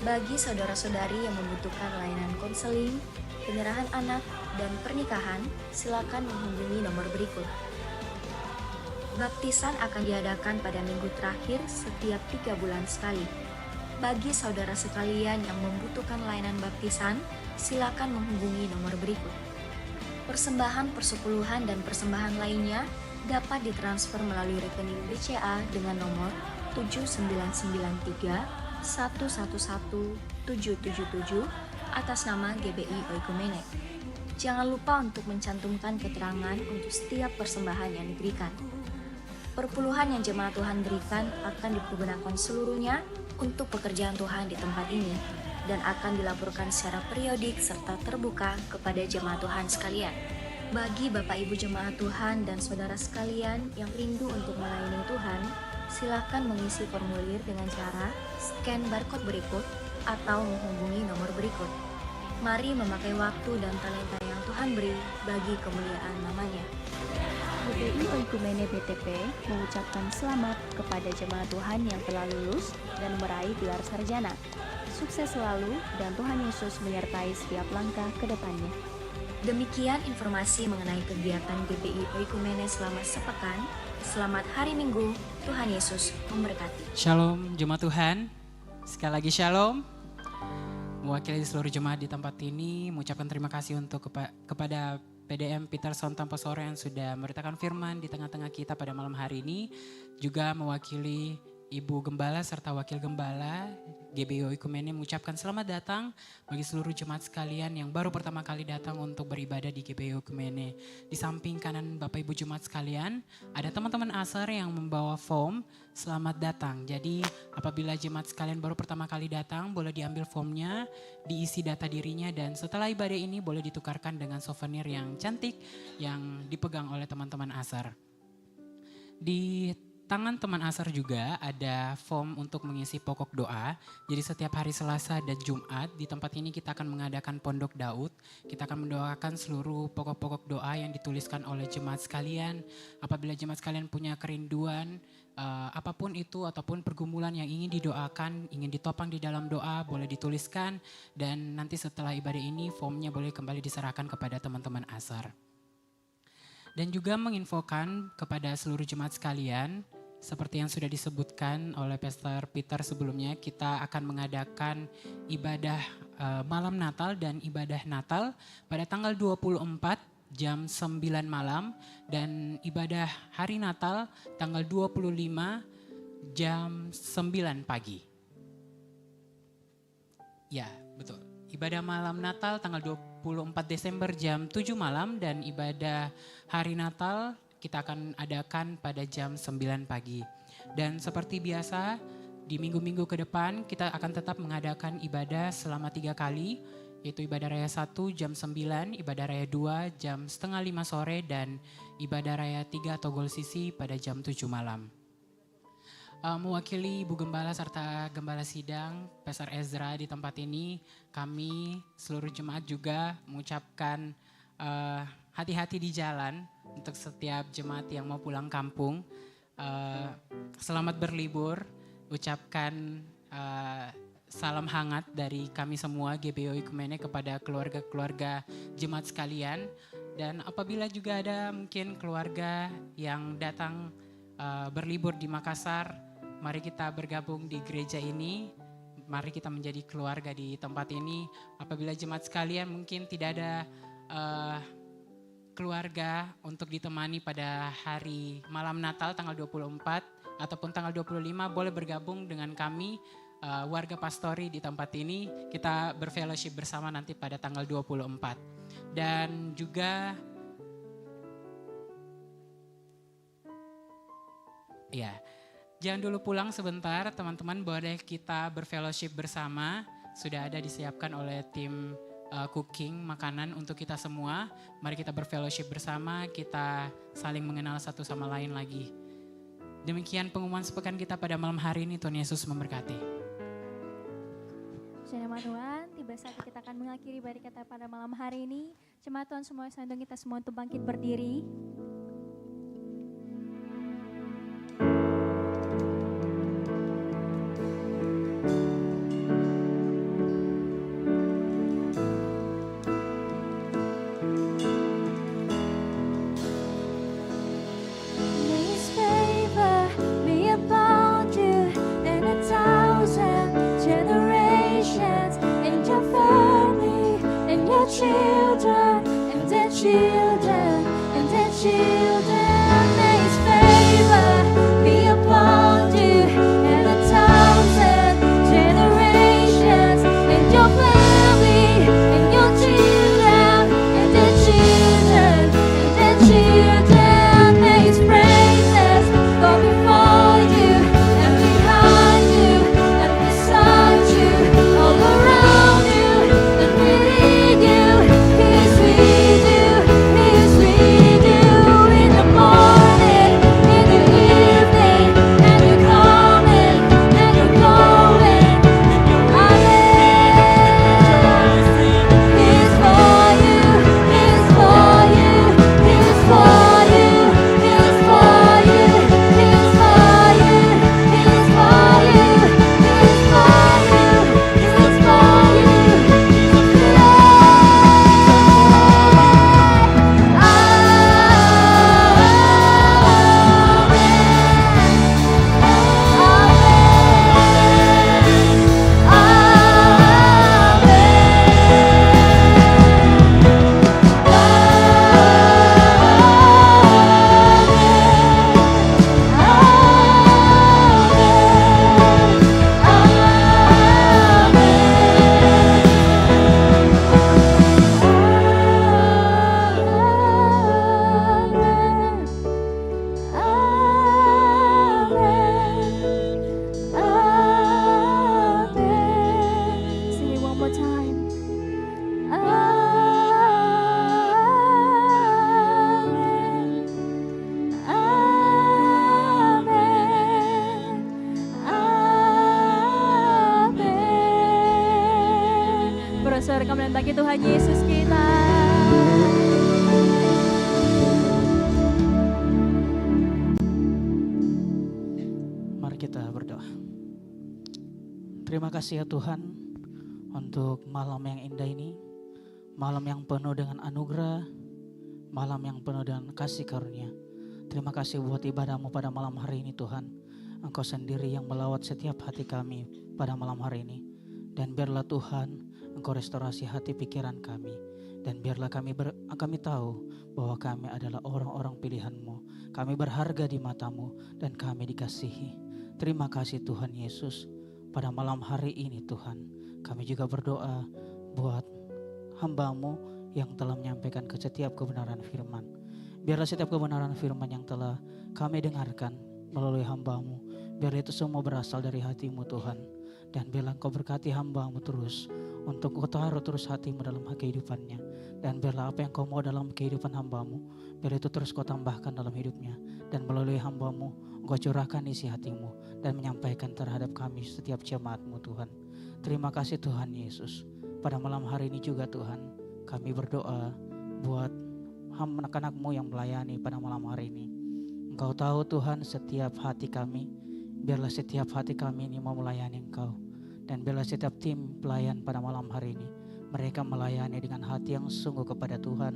Bagi saudara-saudari yang membutuhkan layanan konseling, penyerahan anak, dan pernikahan, silakan menghubungi nomor berikut. Baptisan akan diadakan pada minggu terakhir setiap 3 bulan sekali. Bagi saudara sekalian yang membutuhkan layanan baptisan, silakan menghubungi nomor berikut. Persembahan persepuluhan dan persembahan lainnya dapat ditransfer melalui rekening BCA dengan nomor 7993 111 777 atas nama GBI Oikumene. Jangan lupa untuk mencantumkan keterangan untuk setiap persembahan yang diberikan. Perpuluhan yang jemaat Tuhan berikan akan dipergunakan seluruhnya untuk pekerjaan Tuhan di tempat ini dan akan dilaporkan secara periodik serta terbuka kepada jemaat Tuhan sekalian. Bagi Bapak Ibu jemaat Tuhan dan saudara sekalian yang rindu untuk melayani Tuhan, silakan mengisi formulir dengan cara scan barcode berikut atau menghubungi nomor berikut. Mari memakai waktu dan talenta yang Tuhan beri bagi kemuliaan namanya. GBI Oikumene BTP mengucapkan selamat kepada jemaat Tuhan yang telah lulus dan meraih gelar sarjana. Sukses selalu dan Tuhan Yesus menyertai setiap langkah ke depannya. Demikian informasi mengenai kegiatan GBI Oikumene selama sepekan. Selamat hari Minggu, Tuhan Yesus memberkati. Shalom jemaat Tuhan, sekali lagi shalom. Mewakili seluruh jemaat di tempat ini, mengucapkan terima kasih untuk kepada PDM Peterson Tamposore yang sudah memberitakan firman di tengah-tengah kita pada malam hari ini. Juga mewakili Ibu Gembala serta Wakil Gembala GBI Oikumene mengucapkan selamat datang bagi seluruh jemaat sekalian yang baru pertama kali datang untuk beribadah di GBI Oikumene. Di samping kanan Bapak Ibu jemaat sekalian, ada teman-teman ASER yang membawa form selamat datang. Jadi apabila jemaat sekalian baru pertama kali datang, boleh diambil formnya, diisi data dirinya, dan setelah ibadah ini boleh ditukarkan dengan souvenir yang cantik yang dipegang oleh teman-teman ASER. Di tangan teman ASER juga ada form untuk mengisi pokok doa. Jadi setiap hari Selasa dan Jumat di tempat ini kita akan mengadakan Pondok Daud. Kita akan mendoakan seluruh pokok-pokok doa yang dituliskan oleh jemaat sekalian. Apabila jemaat sekalian punya kerinduan, apapun itu ataupun pergumulan yang ingin didoakan, ingin ditopang di dalam doa, boleh dituliskan. Dan nanti setelah ibadah ini formnya boleh kembali diserahkan kepada teman-teman ASER. Dan juga menginfokan kepada seluruh jemaat sekalian, seperti yang sudah disebutkan oleh Pastor Peter sebelumnya, kita akan mengadakan ibadah malam Natal dan ibadah Natal pada tanggal 24 jam 9 malam dan ibadah hari Natal tanggal 25 jam 9 pagi. Ya, betul. Ibadah malam Natal tanggal 24 Desember jam 7 malam dan ibadah hari Natal kita akan adakan pada jam 9 pagi. Dan seperti biasa, di minggu-minggu ke depan kita akan tetap mengadakan ibadah selama 3 kali, yaitu ibadah raya 1 jam 9, ibadah raya 2 jam setengah 5 sore, dan ibadah raya 3 atau Gol Sisi pada jam 7 malam. Mewakili Ibu Gembala serta Gembala Sidang, Pastor Ezra di tempat ini, kami seluruh jemaat juga mengucapkan hati-hati di jalan untuk setiap jemaat yang mau pulang kampung. Selamat berlibur, ucapkan salam hangat dari kami semua GBI Oikumene kepada keluarga-keluarga jemaat sekalian. Dan apabila juga ada mungkin keluarga yang datang berlibur di Makassar, mari kita bergabung di gereja ini. Mari kita menjadi keluarga di tempat ini. Apabila jemaat sekalian mungkin tidak ada keluarga untuk ditemani pada hari malam Natal tanggal 24 ataupun tanggal 25, boleh bergabung dengan kami warga Pastori di tempat ini. Kita berfellowship bersama nanti pada tanggal 24. Dan juga ya, jangan dulu pulang sebentar teman-teman, boleh kita berfellowship bersama. Sudah ada disiapkan oleh tim cooking makanan untuk kita semua. Mari kita berfellowship bersama, kita saling mengenal satu sama lain lagi. Demikian pengumuman sepekan kita pada malam hari ini. Tuhan Yesus memberkati. Nama Tuhan, tiba saat kita akan mengakhiri ibadah kita pada malam hari ini. Jemaat Tuhan semua, saya undang kita semua untuk bangkit berdiri. Children and their children and their children, may His favor be upon you and 1,000 generations, and your family and your children and their children and their children. May His praises go before you and behind you and beside you, all around you and within you. He's with you, He's with you in the morning, in the evening, and you're coming, and you're going. Amen. He's for you, He's for you, He's for you, He's for you, He's for you, He's for you, He's for you, He's for you. Sing it one more time. Amen. Amen. Amen. Bersuara kami bagi Tuhan Yesus kita. Mari kita berdoa. Terima kasih ya Tuhan untuk malam yang indah ini. Malam yang penuh dengan anugerah. Malam yang penuh dengan kasih karunia. Terima kasih buat ibadah-Mu pada malam hari ini Tuhan. Engkau sendiri yang melawat setiap hati kami pada malam hari ini. Dan biarlah Tuhan Engkau restorasi hati pikiran kami. Dan biarlah kami tahu bahwa kami adalah orang-orang pilihan-Mu. Kami berharga di mata-Mu dan kami dikasihi. Terima kasih Tuhan Yesus. Pada malam hari ini Tuhan, kami juga berdoa buat hamba-Mu yang telah menyampaikan ke setiap kebenaran firman. Biarlah setiap kebenaran firman yang telah kami dengarkan melalui hamba-Mu, biarlah itu semua berasal dari hati-Mu Tuhan. Dan biarlah Engkau berkati hamba-Mu terus, untuk Kau taruh terus hati-Mu dalam kehidupannya. Dan biarlah apa yang Kau mau dalam kehidupan hamba-Mu, biar itu terus Kau tambahkan dalam hidupnya. Dan melalui hamba-Mu, Engkau curahkan isi hati-Mu dan menyampaikan terhadap kami setiap jemaat-Mu Tuhan. Terima kasih Tuhan Yesus. Pada malam hari ini juga Tuhan, kami berdoa buat anak-anak-Mu yang melayani pada malam hari ini. Engkau tahu Tuhan setiap hati kami, biarlah setiap hati kami ini mau melayani Engkau. Dan biarlah setiap tim pelayan pada malam hari ini, mereka melayani dengan hati yang sungguh kepada Tuhan,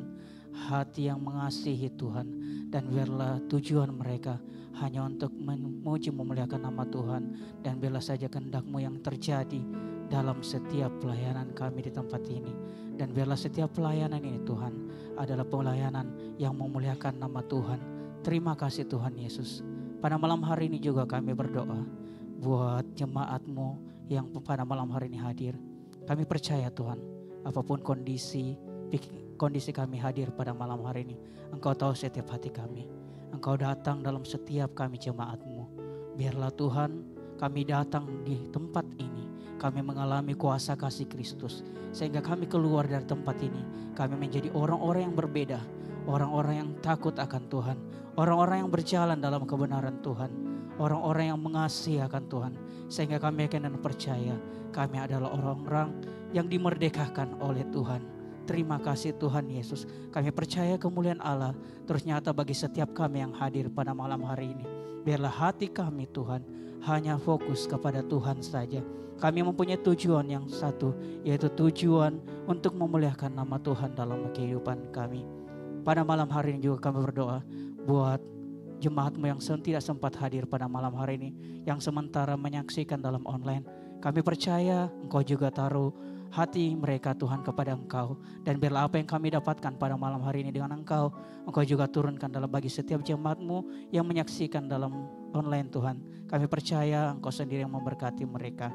hati yang mengasihi Tuhan. Dan biarlah tujuan mereka hanya untuk memuji memuliakan nama Tuhan. Dan biarlah saja kehendak-Mu yang terjadi dalam setiap pelayanan kami di tempat ini. Dan biarlah setiap pelayanan ini Tuhan adalah pelayanan yang memuliakan nama Tuhan. Terima kasih Tuhan Yesus. Pada malam hari ini juga kami berdoa buat jemaat-Mu yang pada malam hari ini hadir. Kami percaya Tuhan, apapun kondisi kami hadir pada malam hari ini, Engkau tahu setiap hati kami. Engkau datang dalam setiap kami jemaat-Mu. Biarlah Tuhan kami datang di tempat ini, kami mengalami kuasa kasih Kristus. Sehingga kami keluar dari tempat ini, kami menjadi orang-orang yang berbeda. Orang-orang yang takut akan Tuhan. Orang-orang yang berjalan dalam kebenaran Tuhan. Orang-orang yang mengasihi akan Tuhan. Sehingga kami yakin dan percaya kami adalah orang-orang yang dimerdekakan oleh Tuhan. Terima kasih Tuhan Yesus. Kami percaya kemuliaan Allah terus nyata bagi setiap kami yang hadir pada malam hari ini. Biarlah hati kami Tuhan hanya fokus kepada Tuhan saja. Kami mempunyai tujuan yang satu, yaitu tujuan untuk memuliakan nama Tuhan dalam kehidupan kami. Pada malam hari ini juga kami berdoa buat jemaat-Mu yang tidak sempat hadir pada malam hari ini, yang sementara menyaksikan dalam online. Kami percaya Engkau juga taruh hati mereka Tuhan kepada Engkau. Dan biarlah apa yang kami dapatkan pada malam hari ini dengan Engkau juga turunkan dalam bagi setiap jemaat-Mu yang menyaksikan dalam online Tuhan. Kami percaya Engkau sendiri yang memberkati mereka.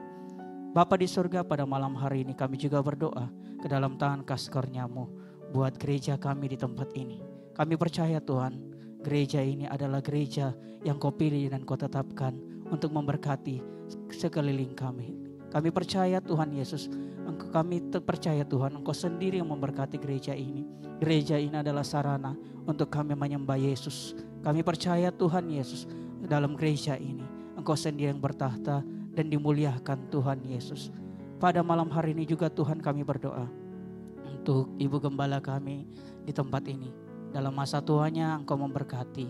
Bapa di surga, pada malam hari ini kami juga berdoa ke dalam tangan kasih karunia-Mu buat gereja kami di tempat ini. Kami percaya Tuhan, gereja ini adalah gereja yang Kau pilih dan Kau tetapkan untuk memberkati sekeliling kami. Kami percaya Tuhan Yesus, kami percaya Tuhan Engkau sendiri yang memberkati gereja ini. Gereja ini adalah sarana untuk kami menyembah Yesus. Kami percaya Tuhan Yesus, dalam gereja ini Engkau sendiri yang bertahta dan dimuliakan Tuhan Yesus. Pada malam hari ini juga Tuhan kami berdoa untuk Ibu Gembala kami di tempat ini. Dalam masa tuanya Engkau memberkati.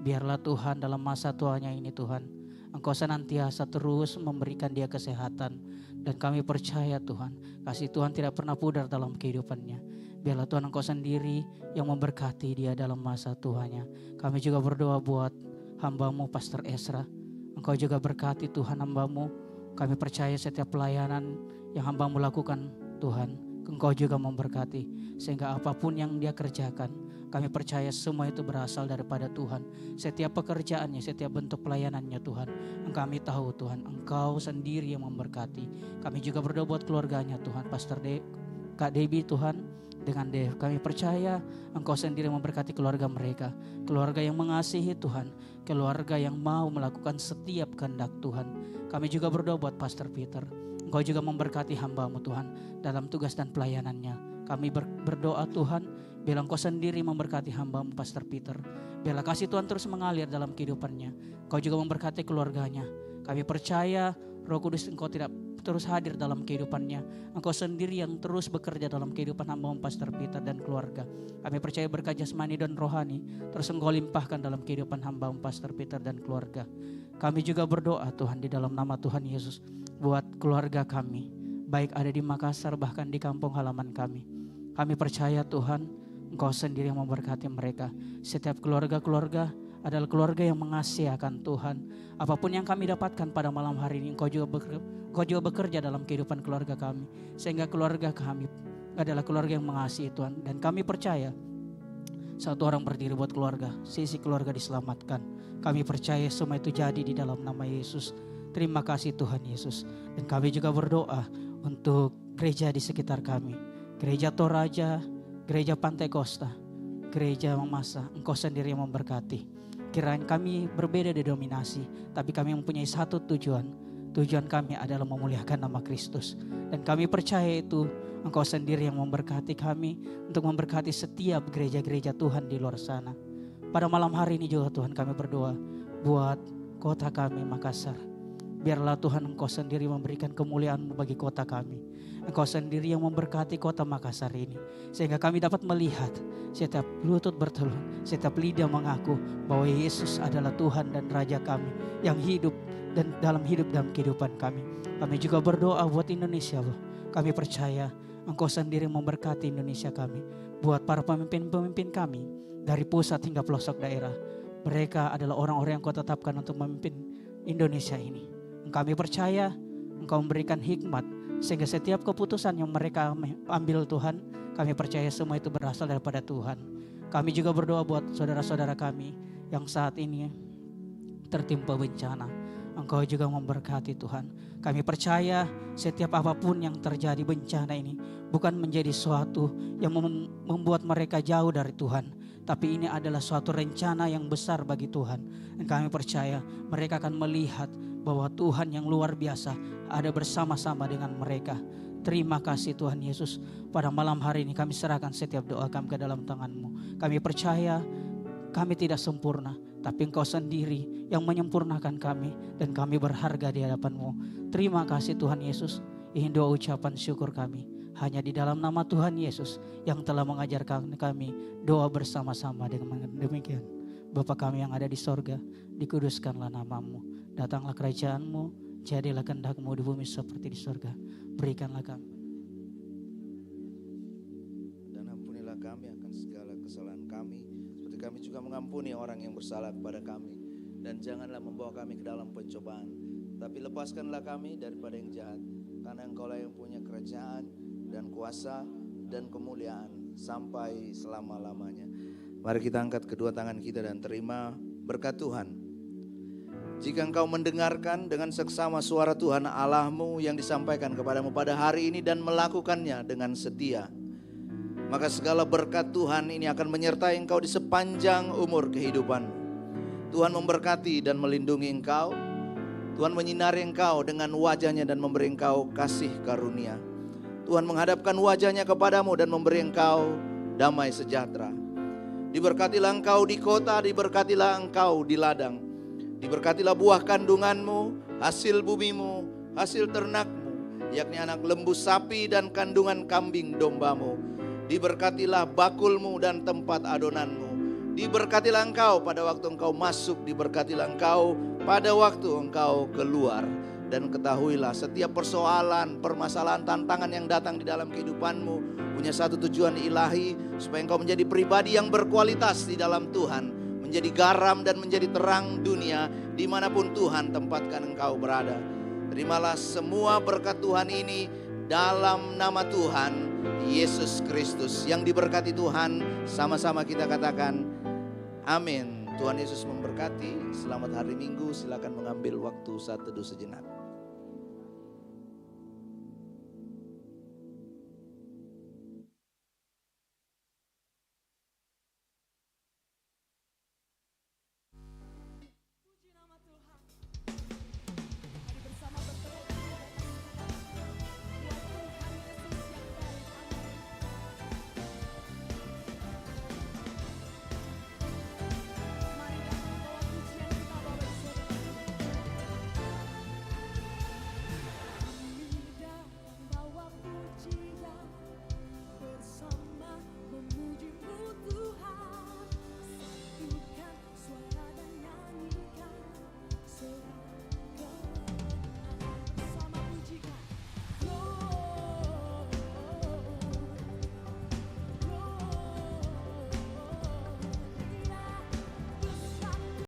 Biarlah Tuhan dalam masa tuanya ini Tuhan, Engkau senantiasa terus memberikan dia kesehatan. Dan kami percaya Tuhan, kasih Tuhan tidak pernah pudar dalam kehidupannya. Biarlah Tuhan Engkau sendiri yang memberkati dia dalam masa tuanya. Kami juga berdoa buat hamba-Mu Pastor Ezra. Engkau juga berkati Tuhan hamba-Mu. Kami percaya setiap pelayanan yang hamba-Mu lakukan Tuhan, Engkau juga memberkati. Sehingga apapun yang dia kerjakan, kami percaya semua itu berasal daripada Tuhan. Setiap pekerjaannya, setiap bentuk pelayanannya Tuhan, kami tahu Tuhan Engkau sendiri yang memberkati. Kami juga berdoa buat keluarganya Tuhan, Kak Debbie Tuhan, dengan Dev. Kami percaya Engkau sendiri memberkati keluarga mereka. Keluarga yang mengasihi Tuhan, keluarga yang mau melakukan setiap kehendak Tuhan. Kami juga berdoa buat Pastor Peter. Engkau juga memberkati hamba-Mu Tuhan dalam tugas dan pelayanannya. Kami berdoa Tuhan, biarlah Engkau sendiri memberkati hamba-Mu Pastor Peter. Biarlah kasih Tuhan terus mengalir dalam kehidupannya. Engkau juga memberkati keluarganya. Kami percaya Roh Kudus Engkau tidak terus hadir dalam kehidupannya. Engkau sendiri yang terus bekerja dalam kehidupan hamba-Mu Pastor Peter dan keluarga. Kami percaya berkat jasmani dan rohani terus Engkau limpahkan dalam kehidupan hamba-Mu Pastor Peter dan keluarga. Kami juga berdoa Tuhan di dalam nama Tuhan Yesus buat keluarga kami, baik ada di Makassar bahkan di kampung halaman kami. Kami percaya Tuhan Engkau sendiri yang memberkati mereka. Setiap keluarga-keluarga adalah keluarga yang mengasihi akan Tuhan. Apapun yang kami dapatkan pada malam hari ini, Engkau juga bekerja dalam kehidupan keluarga kami. Sehingga keluarga kami adalah keluarga yang mengasihi Tuhan. Dan kami percaya satu orang berdiri buat keluarga, sisi keluarga diselamatkan. Kami percaya semua itu jadi di dalam nama Yesus. Terima kasih Tuhan Yesus. Dan kami juga berdoa untuk gereja di sekitar kami. Gereja Toraja, gereja Pantai Costa, gereja Mamasa. Engkau sendiri yang memberkati. Kiranya kami berbeda denominasi, tapi kami mempunyai satu tujuan. Tujuan kami adalah memuliakan nama Kristus. Dan kami percaya itu Engkau sendiri yang memberkati kami untuk memberkati setiap gereja-gereja Tuhan di luar sana. Pada malam hari ini juga Tuhan kami berdoa buat kota kami Makassar. Biarlah Tuhan Engkau sendiri memberikan kemuliaan-Mu bagi kota kami. Engkau sendiri yang memberkati kota Makassar ini. Sehingga kami dapat melihat setiap lutut bertelur, setiap lidah mengaku bahwa Yesus adalah Tuhan dan Raja kami yang hidup dan dalam kehidupan kami. Kami juga berdoa buat Indonesia, Allah. Kami percaya Engkau sendiri memberkati Indonesia kami. Buat para pemimpin-pemimpin kami dari pusat hingga pelosok daerah. Mereka adalah orang-orang yang Kau tetapkan untuk memimpin Indonesia ini. Kami percaya Engkau memberikan hikmat sehingga setiap keputusan yang mereka ambil Tuhan, kami percaya semua itu berasal daripada Tuhan. Kami juga berdoa buat saudara-saudara kami yang saat ini tertimpa bencana. Engkau juga memberkati Tuhan. Kami percaya setiap apapun yang terjadi bencana ini bukan menjadi suatu yang membuat mereka jauh dari Tuhan. Tapi ini adalah suatu rencana yang besar bagi Tuhan. Dan kami percaya mereka akan melihat bahwa Tuhan yang luar biasa ada bersama-sama dengan mereka. Terima kasih Tuhan Yesus. Pada malam hari ini kami serahkan setiap doa kami ke dalam tangan-Mu. Kami percaya kami tidak sempurna, tapi Engkau sendiri yang menyempurnakan kami. Dan kami berharga di hadapan-Mu. Terima kasih Tuhan Yesus. Ini doa ucapan syukur kami. Hanya di dalam nama Tuhan Yesus yang telah mengajarkan kami doa bersama-sama. Dengan demikian, Bapa kami yang ada di sorga, dikuduskanlah nama-Mu. Datanglah kerajaan-Mu, jadilah kehendak-Mu di bumi seperti di sorga. Berikanlah kami. Dan ampunilah kami akan segala kesalahan kami, seperti kami juga mengampuni orang yang bersalah kepada kami. Dan janganlah membawa kami ke dalam pencobaan, tapi lepaskanlah kami daripada yang jahat. Karena Engkaulah yang punya kerajaan dan kuasa dan kemuliaan sampai selama-lamanya. Mari kita angkat kedua tangan kita dan terima berkat Tuhan. Jika engkau mendengarkan dengan seksama suara Tuhan Allahmu yang disampaikan kepadamu pada hari ini dan melakukannya dengan setia, maka segala berkat Tuhan ini akan menyertai engkau di sepanjang umur kehidupanmu. Tuhan memberkati dan melindungi engkau. Tuhan menyinari engkau dengan wajahnya dan memberi engkau kasih karunia. Tuhan menghadapkan wajahnya kepadamu dan memberi engkau damai sejahtera. Diberkatilah engkau di kota, diberkatilah engkau di ladang. Diberkatilah buah kandunganmu, hasil bumimu, hasil ternakmu, yakni anak lembu sapi dan kandungan kambing dombamu. Diberkatilah bakulmu dan tempat adonanmu. Diberkatilah engkau pada waktu engkau masuk, diberkatilah engkau pada waktu engkau keluar. Dan ketahuilah setiap persoalan, permasalahan, tantangan yang datang di dalam kehidupanmu punya satu tujuan ilahi, supaya engkau menjadi pribadi yang berkualitas di dalam Tuhan. Menjadi garam dan menjadi terang dunia dimanapun Tuhan tempatkan engkau berada. Terimalah semua berkat Tuhan ini dalam nama Tuhan Yesus Kristus. Yang diberkati Tuhan, sama-sama kita katakan amin. Tuhan Yesus memberkati. Selamat hari Minggu. Silakan mengambil waktu saat teduh sejenak.